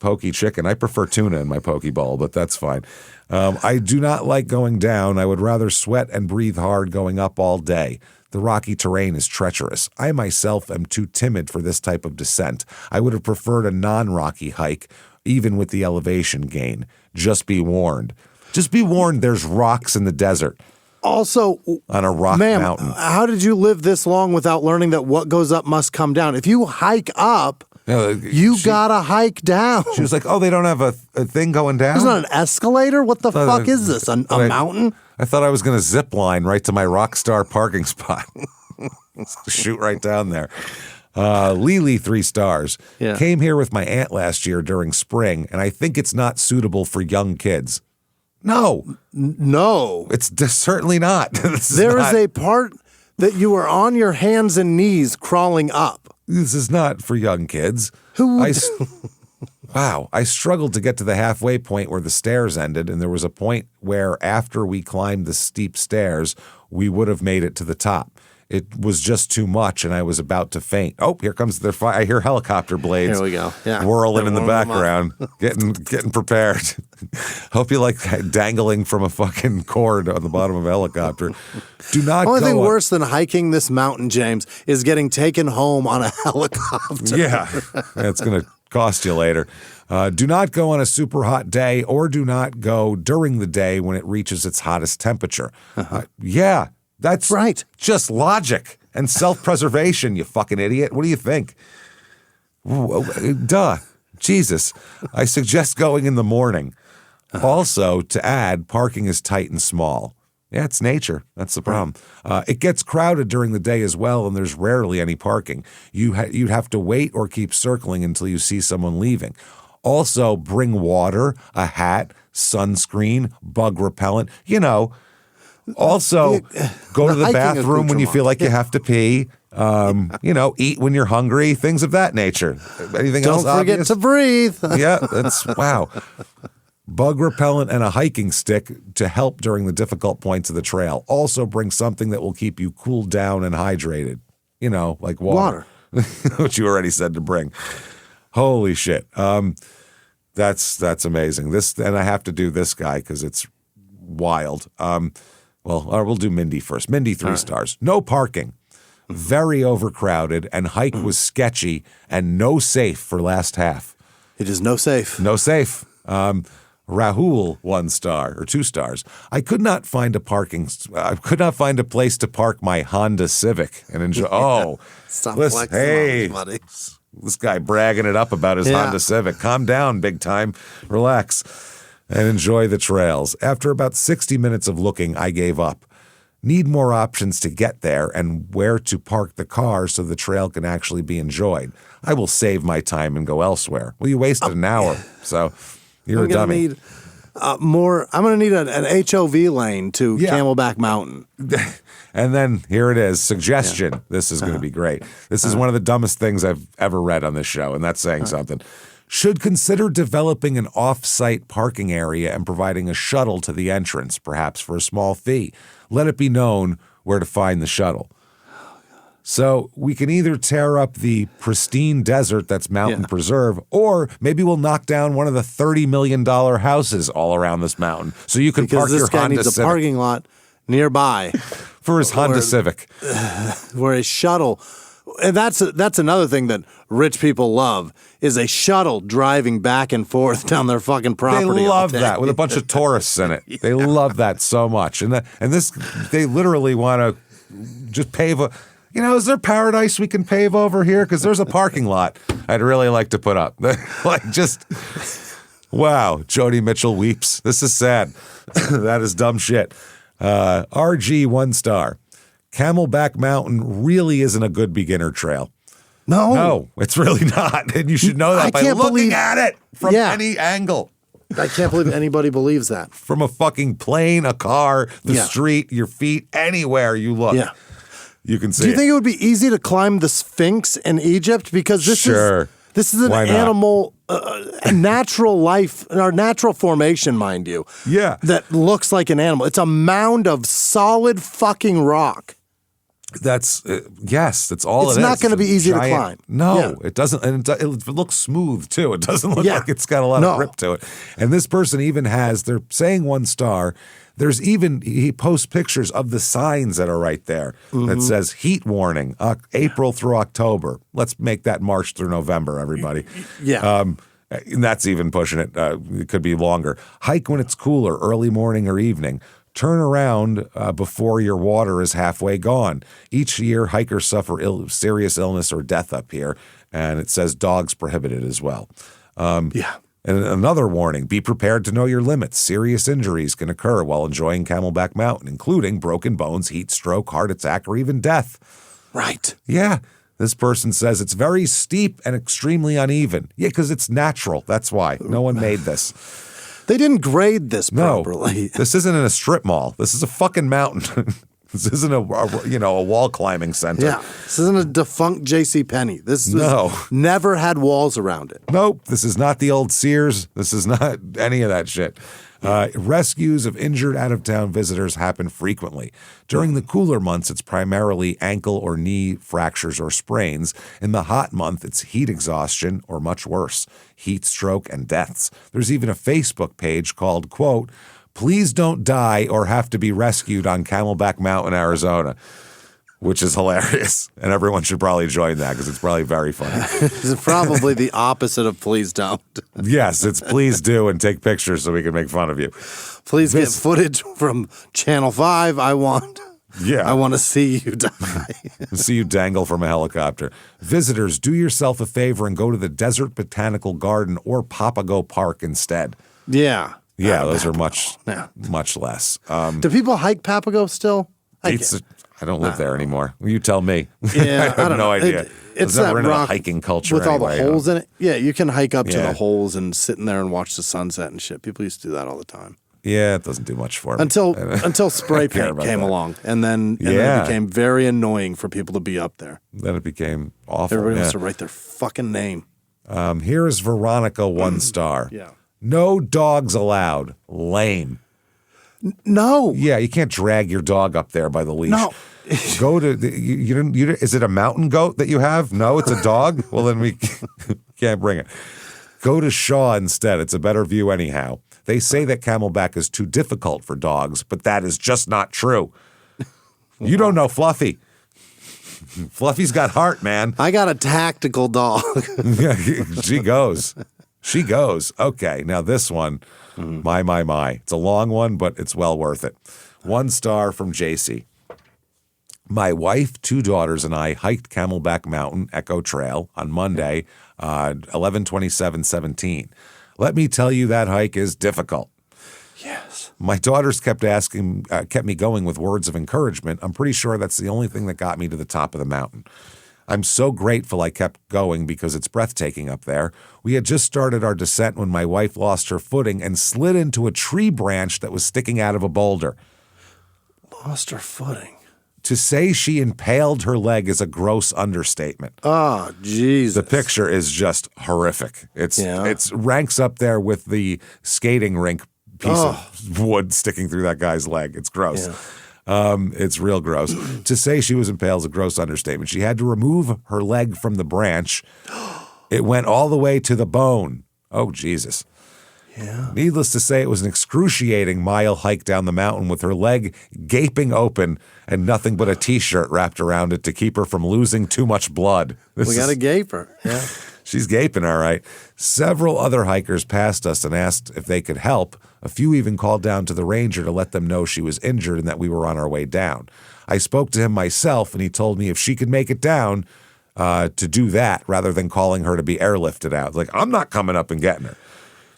Pokey chicken. I prefer tuna in my poke bowl, but that's fine. I do not like going down. I would rather sweat and breathe hard going up all day. The rocky terrain is treacherous. I myself am too timid for this type of descent. I would have preferred a non-rocky hike, even with the elevation gain. Just be warned. Just be warned there's rocks in the desert. Also, on a rock mountain. How did you live this long without learning that what goes up must come down? If you hike up, you gotta hike down. She was like, oh, they don't have a thing going down? There's not an escalator? What the fuck is this? A mountain? I thought I was going to zip line right to my rock star parking spot. Shoot right down there. Lily, 3 stars. Yeah. Came here with my aunt last year during spring, and I think it's not suitable for young kids. No. It's certainly not. There is a part that you are on your hands and knees crawling up. This is not for young kids. Wow. I struggled to get to the halfway point where the stairs ended, and there was a point where after we climbed the steep stairs, we would have made it to the top. It was just too much, and I was about to faint. Oh, here comes the fire. I hear helicopter blades. Here we go. Yeah. Whirling in the background, getting prepared. Hope you like dangling from a fucking cord on the bottom of a helicopter. Do not Only thing worse than hiking this mountain, James, is getting taken home on a helicopter. Yeah. It's going to cost you later. Do not go on a super hot day, or do not go during the day when it reaches its hottest temperature. Yeah. That's right. Just logic and self-preservation, you fucking idiot. What do you think? Duh. Jesus. I suggest going in the morning. Also, to add, parking is tight and small. Yeah, it's nature. That's the problem. It gets crowded during the day as well, and there's rarely any parking. You'd have to wait or keep circling until you see someone leaving. Also, bring water, a hat, sunscreen, bug repellent. Also, go to the bathroom when you feel like you have to pee. Eat when you're hungry, things of that nature. Anything else Don't forget obvious? to breathe. Yeah, that's wow. Bug repellent and a hiking stick to help during the difficult points of the trail. Also bring something that will keep you cooled down and hydrated. Like water. Which you already said to bring. Holy shit. That's amazing. And I have to do this guy because it's wild. We'll do Mindy first. Mindy, 3 stars. No parking. Very overcrowded, and hike was sketchy and no safe for last half. It is no safe. No safe. Rahul, 1 star or 2 stars. I could not find a place to park my Honda Civic and enjoy. Oh, stop flexing on us, buddy. This guy bragging it up about his Honda Civic. Calm down, big time. Relax and enjoy the trails. After about 60 minutes of looking, I gave up. Need more options to get there and where to park the car so the trail can actually be enjoyed. I will save my time and go elsewhere. Well, you wasted an hour, so you're a dummy. I'm going to need an HOV lane to Camelback Mountain. And then here it is, suggestion. Yeah. This is going to be great. This is one of the dumbest things I've ever read on this show, and that's saying something. Should consider developing an off-site parking area and providing a shuttle to the entrance, perhaps for a small fee. Let it be known where to find the shuttle. So we can either tear up the pristine desert that's Mountain Preserve, or maybe we'll knock down one of the $30 million houses all around this mountain, so you can park your Honda Civic. Because this guy needs a parking lot nearby for his Honda Civic, where a shuttle. And that's another thing that rich people love is a shuttle driving back and forth down their fucking property. They love that with a bunch of tourists in it. They love that so much, and they literally want to just pave a. Is there paradise we can pave over here? Because there's a parking lot I'd really like to put up. Wow, Jody Mitchell weeps. This is sad. That is dumb shit. RG, 1 star. Camelback Mountain really isn't a good beginner trail. No, it's really not. And you should know that by looking at it from any angle. I can't believe anybody believes that. From a fucking plane, a car, the street, your feet, anywhere you look. Yeah. You can see. Do you think it would be easy to climb the Sphinx in Egypt? Because this is an animal, a natural life, our natural formation, mind you. Yeah. That looks like an animal. It's a mound of solid fucking rock. That's that's all it is. It's not going to be easy to climb. No, it doesn't. And it looks smooth too. It doesn't look like it's got a lot of grip to it. And this person even has, they're saying 1 star. He posts pictures of the signs that are right there that says heat warning, April through October. Let's make that March through November, everybody. Yeah. And that's even pushing it. It could be longer. Hike when it's cooler, early morning or evening. Turn around before your water is halfway gone. Each year, hikers suffer serious illness or death up here, and it says dogs prohibited as well. And another warning, be prepared to know your limits. Serious injuries can occur while enjoying Camelback Mountain, including broken bones, heat stroke, heart attack, or even death. Right. Yeah. This person says it's very steep and extremely uneven. Yeah, because it's natural. That's why. No one made this. They didn't grade this properly. This isn't in a strip mall. This is a fucking mountain. This isn't a wall climbing center. Yeah, this isn't a defunct JCPenney. This never had walls around it. Nope, this is not the old Sears. This is not any of that shit. Rescues of injured out-of-town visitors happen frequently. During the cooler months, it's primarily ankle or knee fractures or sprains. In the hot month, it's heat exhaustion or much worse, heat stroke and deaths. There's even a Facebook page called, quote, "Please don't die or have to be rescued on Camelback Mountain, Arizona," which is hilarious. And everyone should probably join that because it's probably very funny. It's probably the opposite of please don't. Yes, it's please do and take pictures so we can make fun of you. Please get footage from Channel 5. I want to see you die. See you dangle from a helicopter. Visitors, do yourself a favor and go to the Desert Botanical Garden or Papago Park instead. Yeah. Yeah, those are much less. Do people hike Papago still? I don't live there anymore. You tell me. Yeah, I have no idea. It's never that into rock the hiking culture with all the anyway, holes in it. Yeah, you can hike up to Yeah. the holes and sit in there and watch the sunset and shit. People used to do that all the time. Yeah, it doesn't do much for me. Until spray care paint about came that. along, and then it became very annoying for people to be up there. Then it became awful. Everybody wants to write their fucking name. Here is Veronica, 1 star. Yeah. No dogs allowed. Lame. No. Yeah, you can't drag your dog up there by the leash. No. Go to is it a mountain goat that you have? No, it's a dog. Well, then we can't bring it. Go to Shaw instead. It's a better view anyhow. They say that Camelback is too difficult for dogs, but that is just not true. You don't know Fluffy. Fluffy's got heart, man. I got a tactical dog. She goes. She goes. Okay, now this one, my. It's a long one, but it's well worth it. 1 star from JC. My wife, 2 daughters, and I hiked Camelback Mountain Echo Trail on Monday, 11/27/17. Let me tell you, that hike is difficult. Yes. My daughters kept me going with words of encouragement. I'm pretty sure that's the only thing that got me to the top of the mountain. I'm so grateful I kept going because it's breathtaking up there. We had just started our descent when my wife lost her footing and slid into a tree branch that was sticking out of a boulder. Lost her footing. To say she impaled her leg is a gross understatement. Oh, Jesus. The picture is just horrific. It's ranks up there with the skating rink piece of wood sticking through that guy's leg. It's gross. Yeah. It's real gross. To say she was impaled is a gross understatement. She had to remove her leg from the branch. It went all the way to the bone. Oh, Jesus. Yeah. Needless to say, it was an excruciating mile hike down the mountain with her leg gaping open and nothing but a T-shirt wrapped around it to keep her from losing too much blood. We got a gaper. Yeah. She's gaping, all right. Several other hikers passed us and asked if they could help. A few even called down to the ranger to let them know she was injured and that we were on our way down. I spoke to him myself, and he told me if she could make it down, to do that rather than calling her to be airlifted out. Like, I'm not coming up and getting her.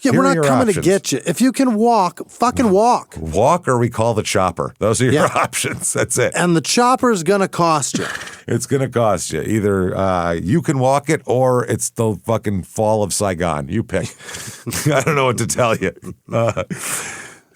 Yeah, Here we're not coming to get you. If you can walk, fucking walk. Walk, or we call the chopper. Those are your options. That's it. And the chopper's going to cost you. It's going to cost you. Either you can walk it or it's the fucking fall of Saigon. You pick. I don't know what to tell you.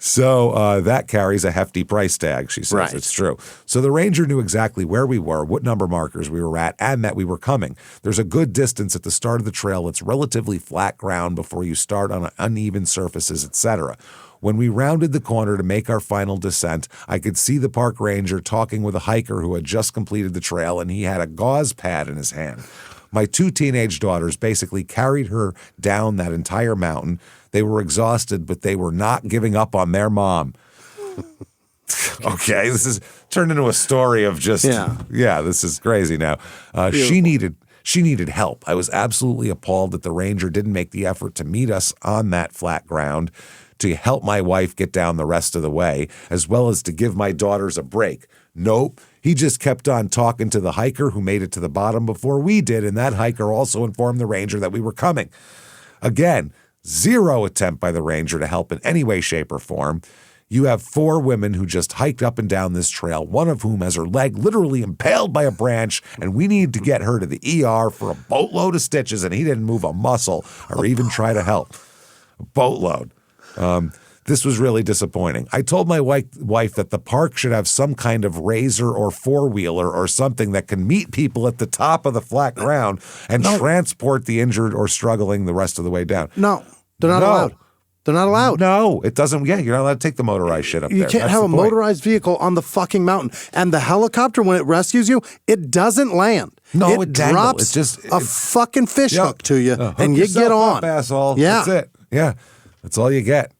So that carries a hefty price tag, she says. Right. It's true. So the ranger knew exactly where we were, what number markers we were at, and that we were coming. There's a good distance at the start of the trail. It's relatively flat ground before you start on uneven surfaces, etc. When we rounded the corner to make our final descent, I could see the park ranger talking with a hiker who had just completed the trail, and he had a gauze pad in his hand. My 2 teenage daughters basically carried her down that entire mountain. They were exhausted, but they were not giving up on their mom. Okay, this is turned into a story of just, this is crazy now. She needed help. I was absolutely appalled that the ranger didn't make the effort to meet us on that flat ground to help my wife get down the rest of the way, as well as to give my daughters a break. Nope. He just kept on talking to the hiker who made it to the bottom before we did, and that hiker also informed the ranger that we were coming. Again, zero attempt by the ranger to help in any way, shape, or form. You have 4 women who just hiked up and down this trail, one of whom has her leg literally impaled by a branch, and we need to get her to the ER for a boatload of stitches, and he didn't move a muscle or even try to help. A boatload. This was really disappointing. I told my wife that the park should have some kind of razor or 4-wheeler or something that can meet people at the top of the flat ground and transport the injured or struggling the rest of the way down. No, they're not allowed. They're not allowed. No, it doesn't. Yeah, you're not allowed to take the motorized shit up there. You can't have a motorized vehicle on the fucking mountain. And the helicopter, when it rescues you, it doesn't land. No, it drops a fucking fish hook to you, and you get on. Up, asshole. Yeah. That's it. Yeah, that's all you get.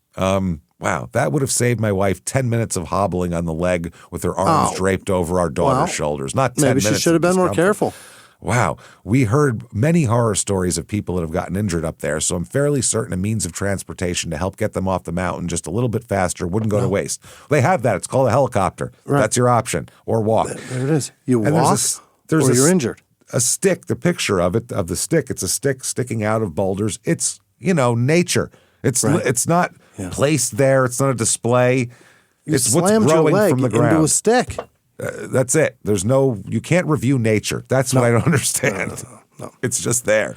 Wow, that would have saved my wife 10 minutes of hobbling on the leg with her arms draped over our daughter's shoulders. Not 10 minutes. Maybe she should have been more careful. Wow. We heard many horror stories of people that have gotten injured up there, so I'm fairly certain a means of transportation to help get them off the mountain just a little bit faster wouldn't go to waste. They have that. It's called a helicopter. Right. That's your option. Or walk. There it is. You walk or you're injured. A stick, the picture of it, of the stick, it's a stick sticking out of boulders. It's, nature. It's not placed there. It's not a display. It's what's slammed your growing leg from the ground. into a stick. That's it. You can't review nature. That's what I don't understand. No. It's just there.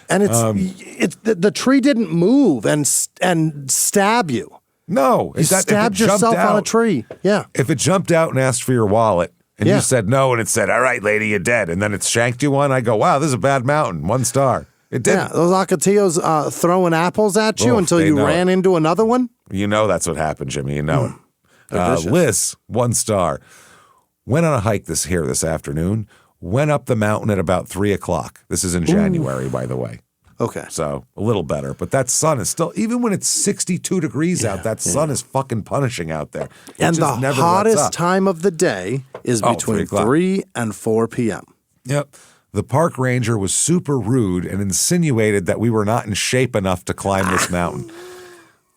And it's the tree didn't move and stab you. No. You stabbed yourself on a tree. Yeah. If it jumped out and asked for your wallet and you said no and it said, all right, lady, you're dead, and then it shanked you one, I go, wow, this is a bad mountain. 1 star. It didn't. Yeah, those Ocotillos throwing apples at you until you ran into another one. You know that's what happened, Jimmy. You know it. Liz, 1 star. Went on a hike this afternoon. Went up the mountain at about 3 o'clock. This is in January, by the way. Okay. So a little better. But that sun is still, even when it's 62 degrees out, that sun is fucking punishing out there. And the hottest time of the day is between 3 and 4 p.m. Yep. The park ranger was super rude and insinuated that we were not in shape enough to climb this mountain.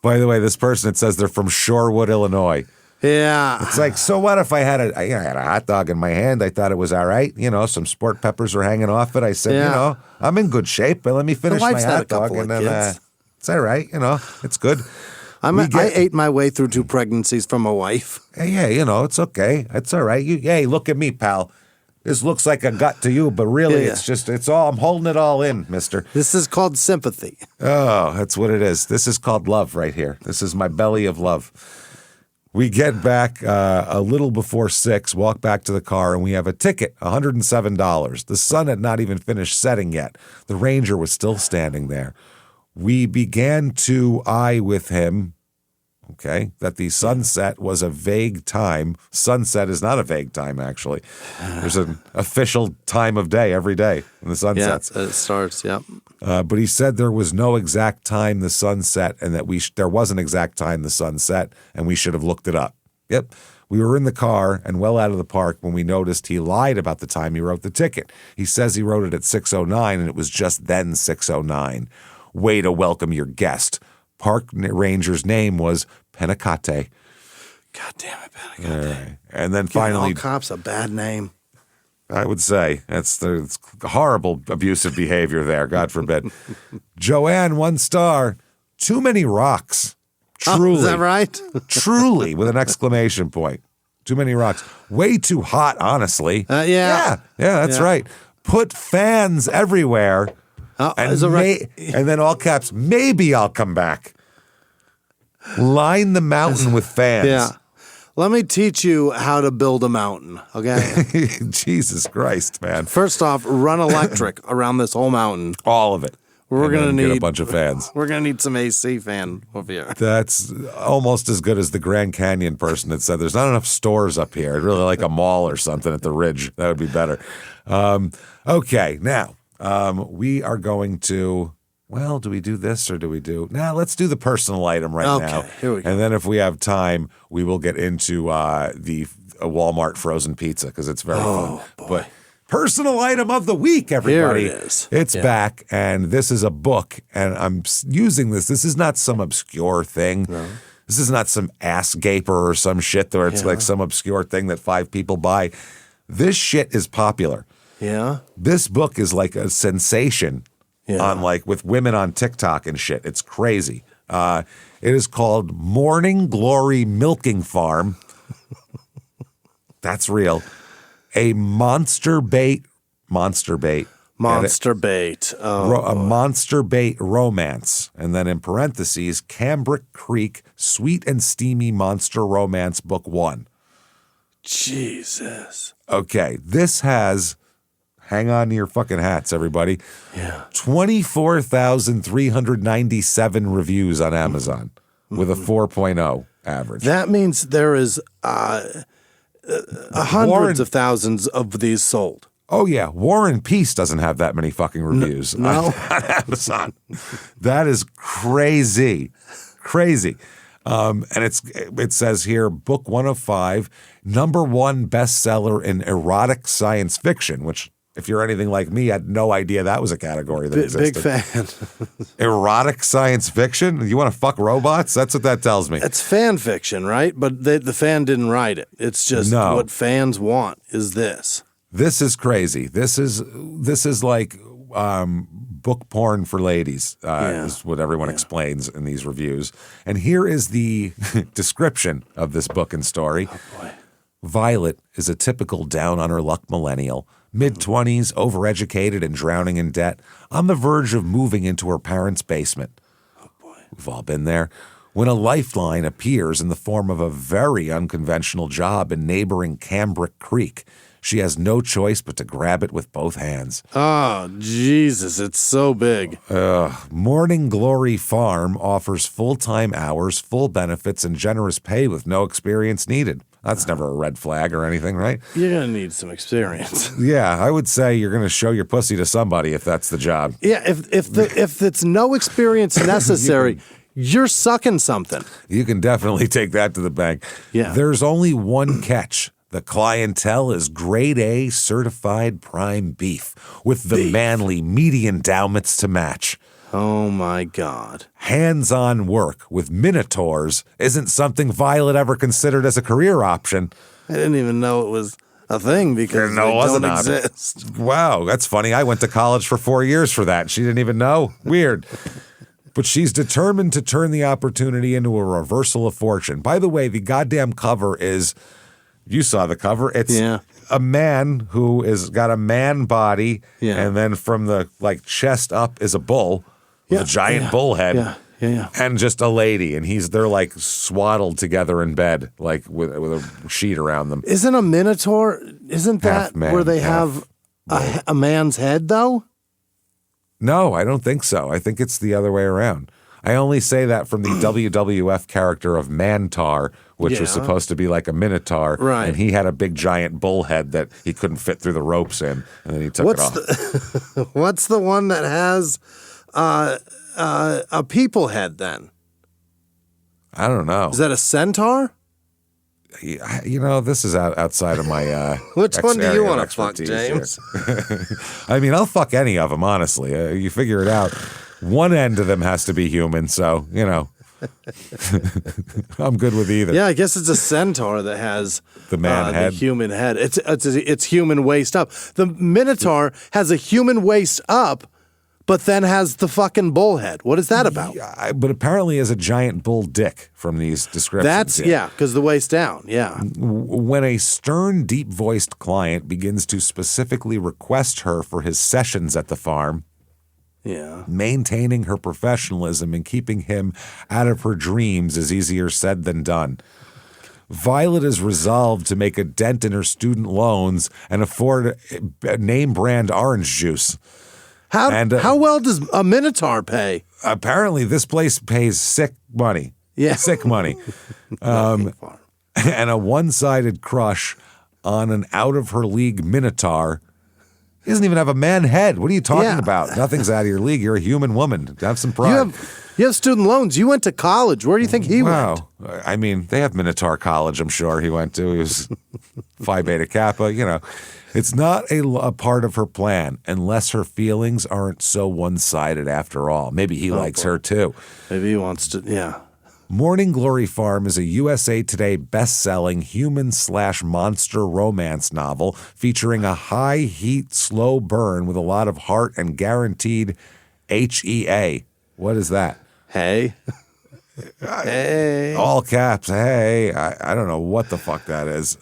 By the way, this person, it says they're from Shorewood, Illinois. Yeah. It's like, so what if I had a hot dog in my hand? I thought it was all right. Some sport peppers were hanging off it. I said, I'm in good shape, but let me finish my hot dog. And then it's all right. It's good. I ate my way through 2 pregnancies from a wife. Yeah, it's okay. It's all right. Hey, look at me, pal. This looks like a gut to you, but really I'm holding it all in, mister. This is called sympathy. Oh, that's what it is. This is called love right here. This is my belly of love. We get back a little before 6, walk back to the car, and we have a ticket, $107. The sun had not even finished setting yet. The ranger was still standing there. We began to eye with him, that the sunset was a vague time. Sunset is not a vague time, actually. There's an official time of day every day when the sun sets. Yeah, it starts, yep. But he said there was no exact time the sun set and that there was an exact time the sun set and we should have looked it up. Yep. We were in the car and well out of the park when we noticed he lied about the time he wrote the ticket. He says he wrote it at 6:09 and it was just then 6:09. Way to welcome your guest. Park ranger's name was Penacate. God damn it, Penacate. Right. And then finally, all cops a bad name. I would say it's horrible abusive behavior there. God forbid. Joanne, 1 star. Too many rocks. Truly. Is that right? Truly, with an exclamation point. Too many rocks. Way too hot, honestly. Yeah, that's right. Put fans everywhere. And then all caps, maybe I'll come back. Line the mountain with fans. Yeah. Let me teach you how to build a mountain, okay? Jesus Christ, man. First off, run electric around this whole mountain. All of it. We're going to need a bunch of fans. We're going to need some AC fan over here. That's almost as good as the Grand Canyon person that said there's not enough stores up here. I'd really like a mall or something at the Ridge. That would be better. Okay, now we are going to... Well, do we do this or do we do... let's do the personal item now. Okay, here we go. And then if we have time, we will get into the Walmart frozen pizza because it's very fun. Boy. But personal item of the week, everybody. Here it is. It's back, and this is a book, and I'm using this. This is not some obscure thing. No. This is not some ass gaper or some shit where it's like some obscure thing that 5 people buy. This shit is popular. Yeah? This book is like a sensation. On with women on TikTok and shit. It's crazy. It is called Morning Glory Milking Farm. That's real. A monster bait. Oh, a monster bait romance. And then in parentheses, Cambric Creek Sweet and Steamy Monster Romance Book 1. Jesus. Okay, this has... Hang on to your fucking hats, everybody. Yeah. 24,397 reviews on Amazon with a 4.0 average. That means there is hundreds of thousands of these sold. Oh, yeah. War and Peace doesn't have that many fucking reviews on Amazon. That is crazy. Crazy. And it says here, book 1 of 5, #1 bestseller in erotic science fiction, which... If you're anything like me, I had no idea that was a category that existed. Big fan. Erotic science fiction? You want to fuck robots? That's what that tells me. It's fan fiction, right? But the fan didn't write it. It's just what fans want is this. This is crazy. This is like book porn for ladies, is what everyone explains in these reviews. And here is the description of this book and story. Oh, boy. Violet is a typical down-on-her-luck millennial, mid-20s, overeducated and drowning in debt, on the verge of moving into her parents' basement. Oh, boy. We've all been there. When a lifeline appears in the form of a very unconventional job in neighboring Cambric Creek, she has no choice but to grab it with both hands. Oh, Jesus, it's so big. Morning Glory Farm offers full-time hours, full benefits, and generous pay with no experience needed. That's never a red flag or anything, right? You're going to need some experience. Yeah, I would say you're going to show your pussy to somebody if that's the job. Yeah, if it's no experience necessary, you're sucking something. You can definitely take that to the bank. Yeah. There's only one catch. The clientele is grade A certified prime beef with the manly, meaty endowments to match. Oh, my God. Hands-on work with minotaurs isn't something Violet ever considered as a career option. I didn't even know it was a thing because they don't exist. Wow, that's funny. I went to college for 4 years for that. She didn't even know. Weird. But she's determined to turn the opportunity into a reversal of fortune. By the way, the goddamn cover is... You saw the cover. It's a man who is got a man body, and then from the chest up is a bull with a giant bull head, and just a lady, and they're swaddled together in bed, with a sheet around them. Isn't a minotaur? Isn't that man, where they have a man's head though? No, I don't think so. I think it's the other way around. I only say that from the WWF character of Mantar, which was supposed to be like a minotaur, right? And he had a big giant bull head that he couldn't fit through the ropes in, and then he took it off. What's the one that has a people head then? I don't know. Is that a centaur? You know, this is outside of my Which one do you want to fuck, James? I mean, I'll fuck any of them, honestly. You figure it out. One end of them has to be human, so, you know, I'm good with either. Yeah, I guess it's a centaur that has the man head. The human head. It's human waist up. The minotaur has a human waist up, but then has the fucking bull head. What is that about? Yeah, but apparently has a giant bull dick from these descriptions. That's, because the waist down, When a stern, deep-voiced client begins to specifically request her for his sessions at the farm, maintaining her professionalism and keeping him out of her dreams is easier said than done. Violet is resolved to make a dent in her student loans and afford a name-brand orange juice. How well does a minotaur pay? Apparently, this place pays sick money. Yeah. Sick money. And a one-sided crush on an out-of-her-league minotaur. He doesn't even have a man head. What are you talking about? Nothing's out of your league. You're a human woman. Have some pride. You have student loans. You went to college. Where do you think he went? I mean, they have Minotaur College, I'm sure he went to. He was Phi Beta Kappa, you know. It's not a part of her plan unless her feelings aren't so one-sided after all. Maybe he likes her too. Maybe he wants to, Morning Glory Farm is a USA Today best-selling human/monster romance novel featuring a high-heat, slow burn with a lot of heart and guaranteed HEA. What is that? Hey. Hey. All caps, hey. I don't know what the fuck that is.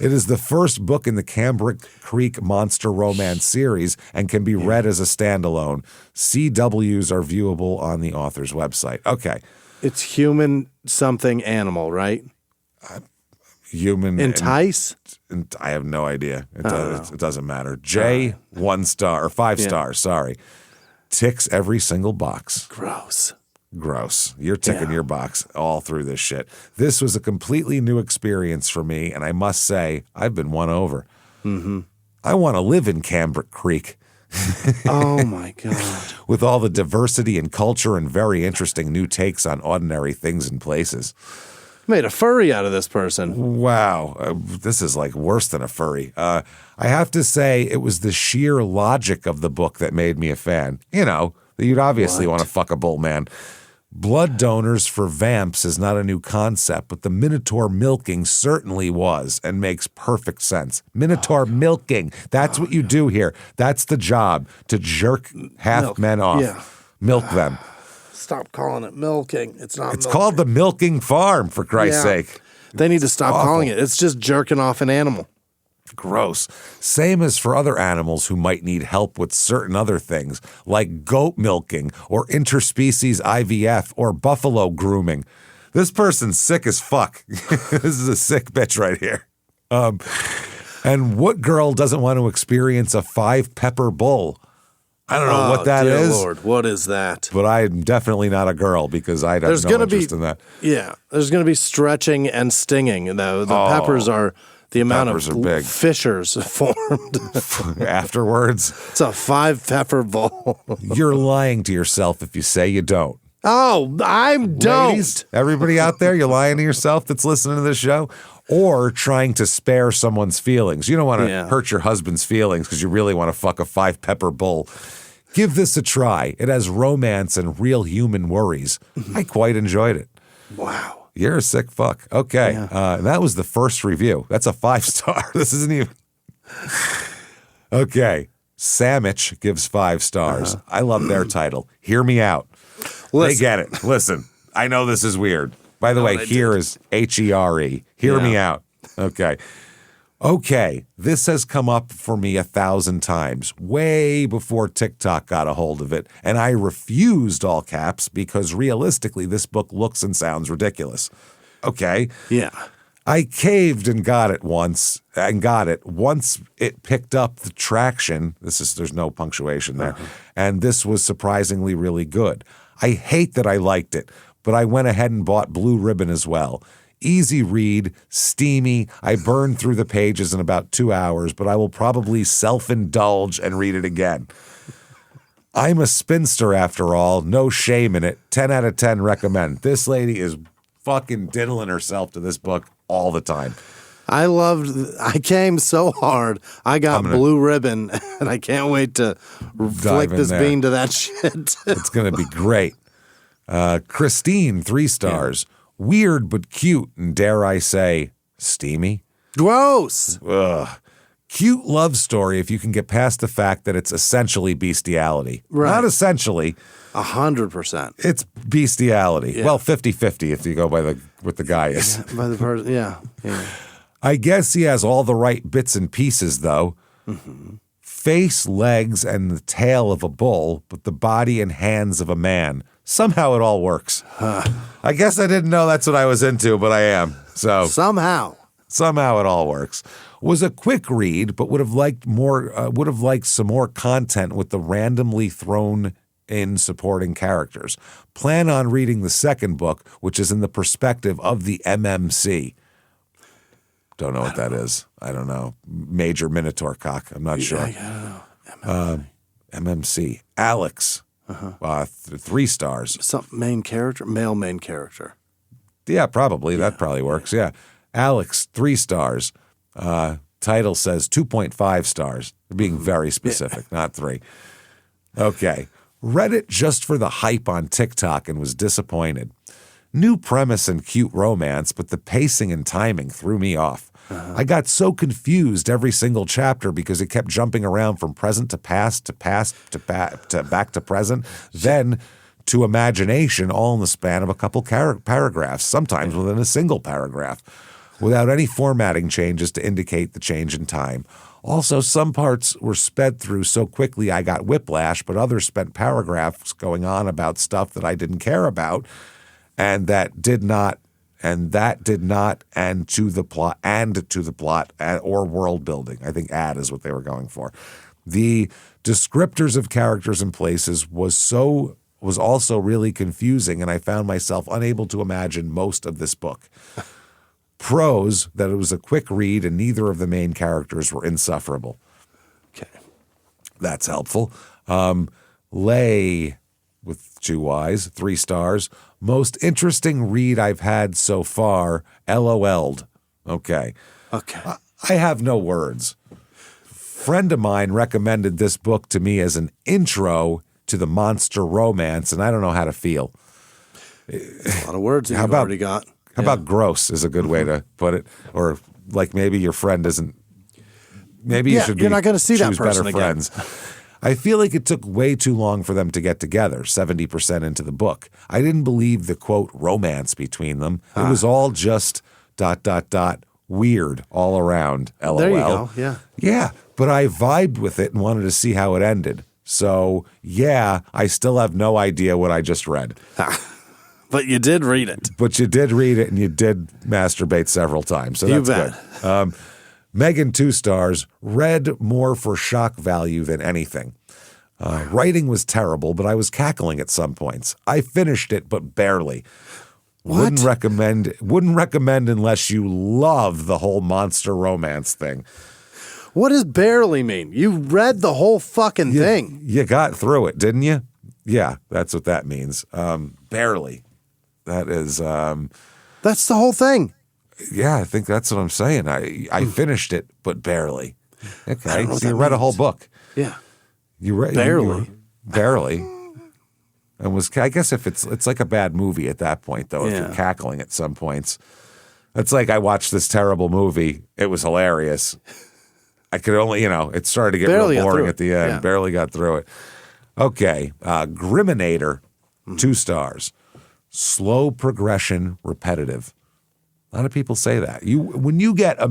It is the first book in the Cambric Creek Monster Romance series and can be read as a standalone. CWs are viewable on the author's website. Okay. It's human something animal, right? Human. Entice? I have no idea. It doesn't matter. J, 1 star, or 5 stars, sorry. Ticks every single box. Gross. You're ticking your box all through this shit. This was a completely new experience for me, and I must say, I've been won over. Mm-hmm. I want to live in Cambric Creek. Oh, my God. With all the diversity and culture and very interesting new takes on ordinary things and places. Made a furry out of this person. Wow. This is like worse than a furry. I have to say it was the sheer logic of the book that made me a fan. You know, you'd obviously want to fuck a bull man. Blood donors for vamps is not a new concept, but the Minotaur milking certainly was and makes perfect sense. Minotaur milking. That's what you do here. That's the job, to jerk half men off. Yeah. Milk them. Stop calling it milking. It's not It's milking. called the milking farm, for Christ's sake. They need to stop awful. calling it. It's just jerking off an animal. Gross. Same as for other animals who might need help with certain other things, like goat milking or interspecies IVF or buffalo grooming. This person's sick as fuck. This is a sick bitch right here. And what girl doesn't want to experience a 5-pepper bull? I don't know what that dear is. Lord, what is that? But I'm definitely not a girl because I have no interest in that. Yeah, there's going to be stretching and stinging. The peppers are the amount peppers of are big. fissures formed. Afterwards, It's a 5-pepper bowl. you're lying to yourself if you say you don't. Oh, I don't. Ladies, everybody out there, you're lying to yourself that's listening to this show, or trying to spare someone's feelings. You don't want to hurt your husband's feelings because you really want to fuck a 5-pepper bull. Give this a try. It has romance and real human worries. I quite enjoyed it. Wow. You're a sick fuck. Okay. That was the first review. That's a 5-star. This isn't even. Okay. Samich gives 5 stars. I love their title. Hear me out. They get it. Listen, I know this is weird. By the way, here is Here. Hear me out. Okay. Okay, this has come up for me 1,000 times, way before TikTok got a hold of it, and I refused all caps because realistically this book looks and sounds ridiculous. Okay? Yeah. I caved and got it once, Once it picked up the traction, there's no punctuation there, and this was surprisingly really good. I hate that I liked it, but I went ahead and bought Blue Ribbon as well. Easy read, steamy. I burned through the pages in about 2 hours, but I will probably self-indulge and read it again. I'm a spinster after all. No shame in it. 10 out of 10 recommend. This lady is fucking diddling herself to this book all the time. I came so hard. I got Blue Ribbon, and I can't wait to flick this bean to that shit. It's going to be great. Christine, 3 stars. Yeah. Weird but cute, and dare I say, steamy. Gross. Ugh. Cute love story if you can get past the fact that it's essentially bestiality. Right. Not essentially. 100%. It's bestiality. Yeah. Well, 50-50 if you go by what the guy is. By the person, yeah. I guess he has all the right bits and pieces, though. Mm-hmm. Face, legs, and the tail of a bull, but the body and hands of a man. Somehow it all works. I guess I didn't know that's what I was into, but I am. So somehow it all works. Was a quick read, but would have liked more. Would have liked some more content with the randomly thrown in supporting characters. Plan on reading the second book, which is in the perspective of the MMC. Don't know what that is. I don't know. Major Minotaur cock. I'm not sure. I don't know. MMC. Alex. 3 stars. Some main character? Male main character. Yeah, probably. That probably works. Yeah. Alex, 3 stars. Title says 2.5 stars. They're being very specific, not 3. Okay. Read it just for the hype on TikTok and was disappointed. New premise and cute romance, but the pacing and timing threw me off. I got so confused every single chapter because it kept jumping around from present to past to back to present, then to imagination, all in the span of a couple paragraphs, sometimes within a single paragraph, without any formatting changes to indicate the change in time. Also, some parts were sped through so quickly I got whiplash, but others spent paragraphs going on about stuff that I didn't care about, and to the plot or world building. I think add is what they were going for. The descriptors of characters and places was also really confusing, and I found myself unable to imagine most of this book. Pros, that it was a quick read and neither of the main characters were insufferable. Okay. That's helpful. Lay, with 2 Ys, 3 stars. Most interesting read I've had so far, LOL'd. Okay. I have no words. Friend of mine recommended this book to me as an intro to the monster romance, and I don't know how to feel. That's a lot of words that you've already got. How about gross is a good way to put it? Or like maybe your friend isn't. Maybe you should. You're not going to see that choose person better again. friends. I feel like it took way too long for them to get together. 70% into the book, I didn't believe the quote romance between them. It was all just ... weird all around. LOL. There you go. Yeah. Yeah, but I vibed with it and wanted to see how it ended. So yeah, I still have no idea what I just read. But you did read it. But you did read it and you did masturbate several times. So that's good. Megan, 2 stars, read more for shock value than anything. Writing was terrible, but I was cackling at some points. I finished it, but barely. What? Wouldn't recommend unless you love the whole monster romance thing. What does barely mean? You read the whole fucking thing. You got through it, didn't you? Yeah, that's what that means. Barely. That is... That's the whole thing. Yeah, I think that's what I'm saying. I finished it, but barely. Okay, so you read a whole book. Yeah. You read barely. Barely. And I guess if it's like a bad movie at that point, though, if you're cackling at some points. It's like I watched this terrible movie. It was hilarious. I could only, it started to get real boring at the end. Yeah. Barely got through it. Okay. Griminator, 2 stars. Slow progression, repetitive. A lot of people say that. When you get a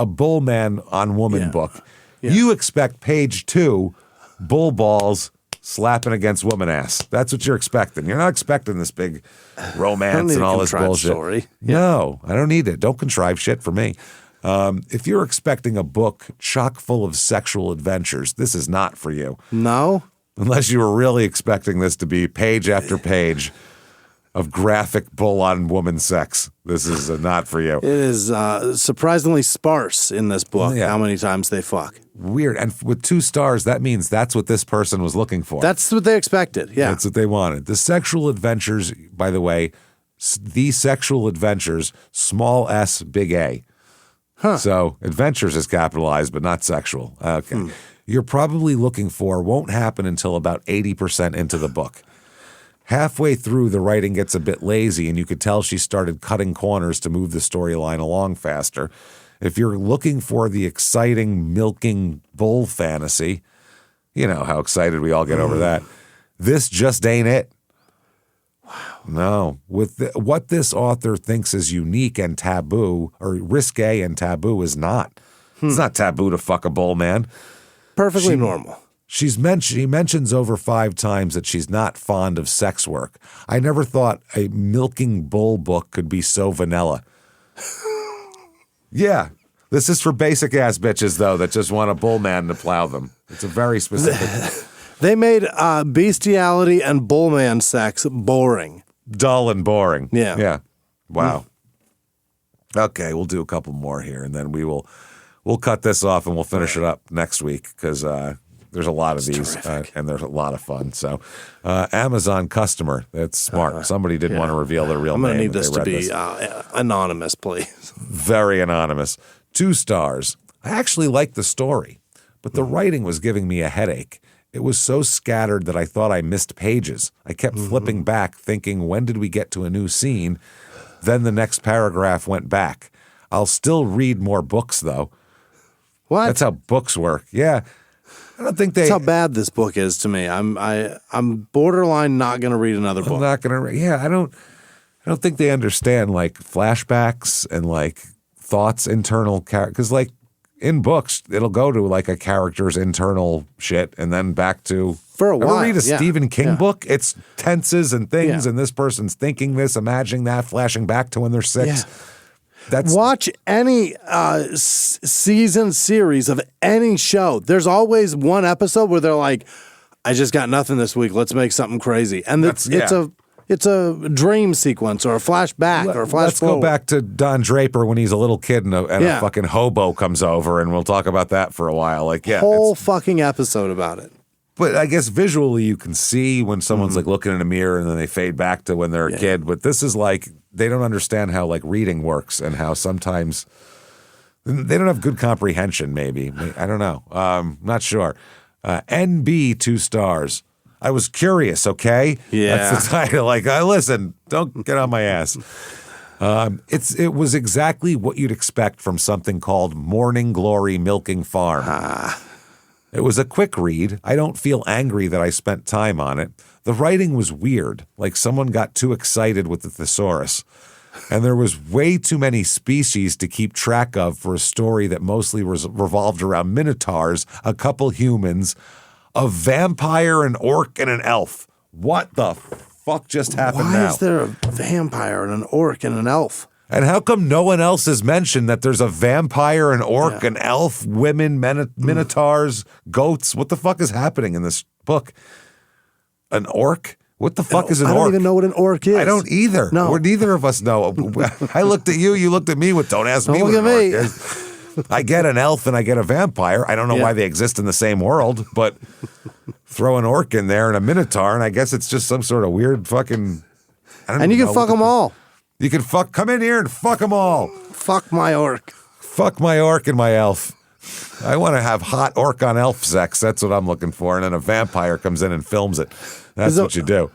bull man on woman book, you expect page 2, bull balls slapping against woman ass. That's what you're expecting. You're not expecting this big romance and all this bullshit. Story. No, I don't need it. Don't contrive shit for me. If you're expecting a book chock full of sexual adventures, this is not for you. No? Unless you were really expecting this to be page after page of graphic bull-on-woman sex. This is not for you. It is surprisingly sparse in this book, how many times they fuck. Weird. And with 2 stars, that means that's what this person was looking for. That's what they expected, yeah. That's what they wanted. The sexual adventures, by the way, the sexual adventures, small s, big A. Huh. So adventures is capitalized, but not sexual. Okay. You're probably looking for won't happen until about 80% into the book. Halfway through, the writing gets a bit lazy, and you could tell she started cutting corners to move the storyline along faster. If you're looking for the exciting milking bull fantasy, you know how excited we all get over that, this just ain't it. Wow. No. What this author thinks is unique and taboo, or risque and taboo, is not. It's not taboo to fuck a bull man. Perfectly normal. She mentions over 5 times that she's not fond of sex work. I never thought a milking bull book could be so vanilla. Yeah. This is for basic ass bitches, though, that just want a bull man to plow them. It's a very specific. They made bestiality and bull man sex boring. Dull and boring. Yeah. Yeah. Wow. Okay, we'll do a couple more here, and then we'll cut this off and we'll finish it up next week because there's a lot of these and there's a lot of fun. So Amazon customer, that's smart. Somebody didn't want to reveal their real name. I'm going to need this to be anonymous, please. Very anonymous. 2 stars. I actually liked the story, but the writing was giving me a headache. It was so scattered that I thought I missed pages. I kept flipping back thinking, when did we get to a new scene? Then the next paragraph went back. I'll still read more books, though. What? That's how books work. Yeah. I don't think That's how bad this book is to me. I'm borderline not going to read another book. I'm not going to. Yeah, I don't think they understand like flashbacks and like thoughts, internal because like in books it'll go to like a character's internal shit and then back to for a while. Ever read a Stephen King book? It's tenses and things, and this person's thinking this, imagining that, flashing back to when they're 6. Watch any season series of any show. There's always one episode where they're like, I just got nothing this week. Let's make something crazy. And it's a dream sequence or a flashback or a flash Let's go back to Don Draper when he's a little kid and a fucking hobo comes over, and we'll talk about that for a while. Like, whole fucking episode about it. But I guess visually you can see when someone's like looking in a mirror and then they fade back to when they're a kid. But this is like, they don't understand how like reading works and how sometimes they don't have good comprehension maybe. I don't know. Not sure. NB 2 stars. I was curious, okay? Yeah. That's the title. Like, listen, don't get on my ass. It was exactly what you'd expect from something called Morning Glory Milking Farm. It was a quick read. I don't feel angry that I spent time on it. The writing was weird, like someone got too excited with the thesaurus. And there was way too many species to keep track of for a story that mostly revolved around minotaurs, a couple humans, a vampire, an orc, and an elf. What the fuck just happened now? Why is there a vampire and an orc and an elf? And how come no one else has mentioned that there's a vampire, an orc, an elf, women, minotaurs, goats? What the fuck is happening in this book? An orc? What the fuck is an orc? I don't even know what an orc is. I don't either. No. Neither of us know. I looked at you, you looked at me with, don't ask me what an orc is. I get an elf and I get a vampire. I don't know why they exist in the same world, but throw an orc in there and a minotaur, and I guess it's just some sort of weird fucking... And you can fuck them all. You can come in here and fuck them all. Fuck my orc. Fuck my orc and my elf. I want to have hot orc on elf sex. That's what I'm looking for. And then a vampire comes in and films it. That's what you do.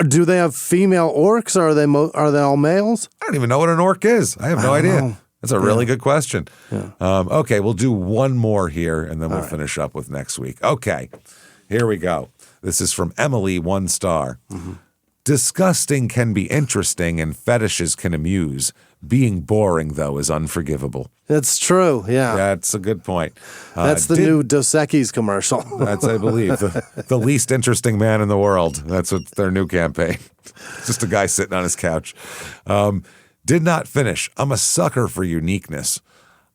Do they have female orcs, or are they all males? I don't even know what an orc is. I have no idea. That's a really good question. Yeah. Okay, we'll do one more here, and then we'll finish up with next week. Okay, here we go. This is from Emily, 1 star. Mm-hmm. Disgusting can be interesting and fetishes can amuse. Being boring, though, is unforgivable. That's true, yeah. That's a good point. That's the new Dos Equis commercial. That's, I believe, the least interesting man in the world. That's what their new campaign. Just a guy sitting on his couch. Did not finish. I'm a sucker for uniqueness.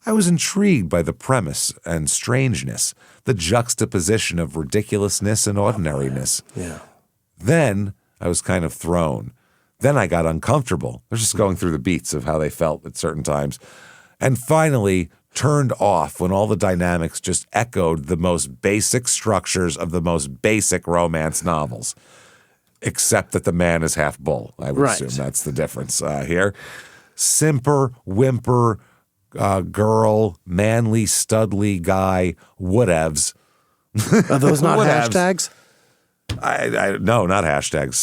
I was intrigued by the premise and strangeness, the juxtaposition of ridiculousness and ordinariness. Yeah. Then I was kind of thrown. Then I got uncomfortable. They're just going through the beats of how they felt at certain times. And finally turned off when all the dynamics just echoed the most basic structures of the most basic romance novels. Except that the man is half bull. I would assume that's the difference here. Simper, whimper, girl, manly, studly guy, whatevs. Are those not hashtags? No, not hashtags.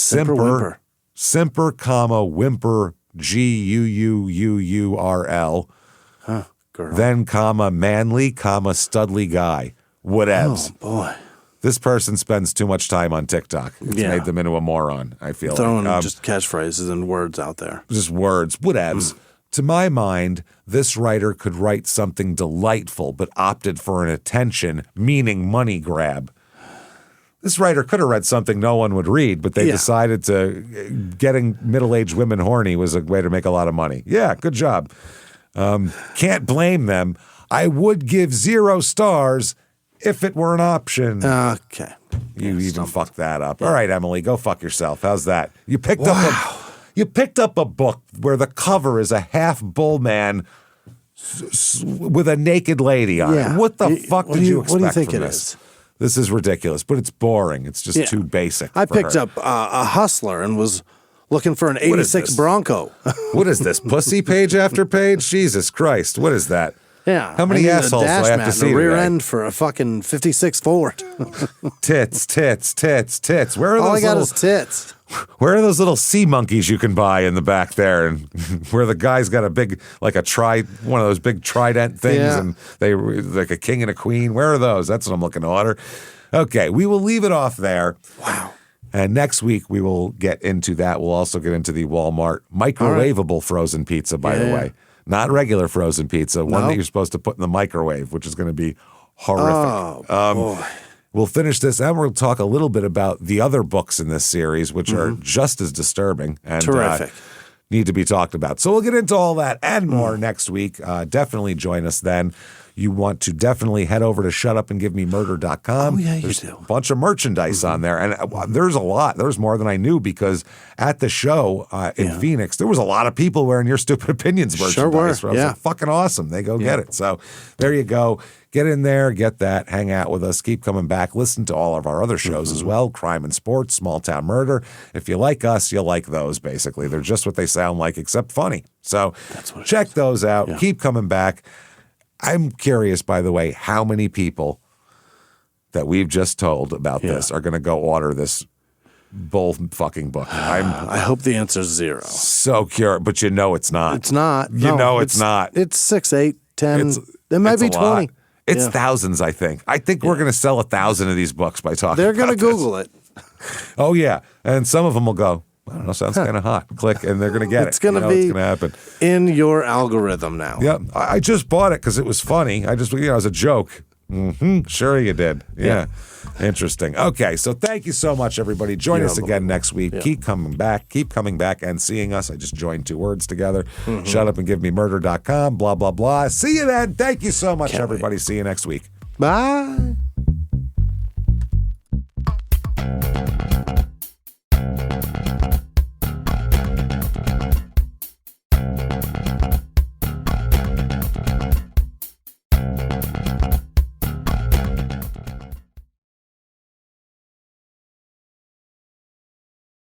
Simper, comma, whimper, Guuurl. Huh, girl. Then, comma, manly, comma, studly guy. Whatevs. Oh, boy. This person spends too much time on TikTok. It's made them into a moron, I feel. Throwing just catchphrases and words out there. Just words. Whatevs. To my mind, this writer could write something delightful, but opted for an attention, meaning money grab. This writer could have read something no one would read, but they decided getting middle-aged women horny was a way to make a lot of money. Yeah, good job. Can't blame them. I would give 0 stars if it were an option. Okay. You even fucked that up. All right, Emily, go fuck yourself. How's that? You picked up a book where the cover is a half bull man with a naked lady on it. What the fuck did you expect What do you think from it this? is? This is ridiculous, but it's boring. It's just too basic. I picked up a Hustler and was looking for an 86 Bronco. What is this? Pussy page after page? Jesus Christ. What is that? Yeah. How many assholes do I have to see today? A rear today? end for a fucking 56 Ford. Tits. Where are All those I got is tits. Where are those little sea monkeys you can buy in the back there, and where the guy's got a big, like one of those big trident things, and they like a king and a queen? Where are those? That's what I'm looking to order. Okay, we will leave it off there. Wow. And next week we will get into that. We'll also get into the Walmart microwavable frozen pizza, by the way. Not regular frozen pizza, one that you're supposed to put in the microwave, which is going to be horrific. Boy. We'll finish this, and we'll talk a little bit about the other books in this series, which are just as disturbing and need to be talked about. So we'll get into all that and more next week. Definitely join us then. You want to definitely head over to shutupandgivememurder.com. Oh, yeah, There's do. a bunch of merchandise on there. And there's a lot. There's more than I knew, because at the show in Phoenix, there was a lot of people wearing Your Stupid Opinions merchandise. Sure were. I was like, fucking awesome. They go get it. So there you go. Get in there, get that, hang out with us, keep coming back. Listen to all of our other shows as well, Crime and Sports, Small Town Murder. If you like us, you'll like those, basically. They're just what they sound like, except funny. So check those out. Yeah. Keep coming back. I'm curious, by the way, how many people that we've just told about this are going to go order this bull fucking book. I hope the answer is 0. So curious, but it's not. It's not. You know it's not. It's 6, 8, 10. It might be 20. Lot. It's thousands, I think. I think we're going to sell 1,000 of these books by talking. They're going to Google it. Oh, yeah. And some of them will go, I don't know, sounds kind of hot. Click, and they're going to get it's Gonna be it's going to happen. In your algorithm now. Yeah. I just bought it because it was funny. It was a joke. Mm-hmm. Sure you did. Yeah. Interesting. Okay, so thank you so much, everybody. Join us again next week. Yeah. Keep coming back and seeing us. I just joined 2 words together. Mm-hmm. shutupandgivememurder.com, blah, blah, blah. See you then. Thank you so much, everybody. See you next week. Bye.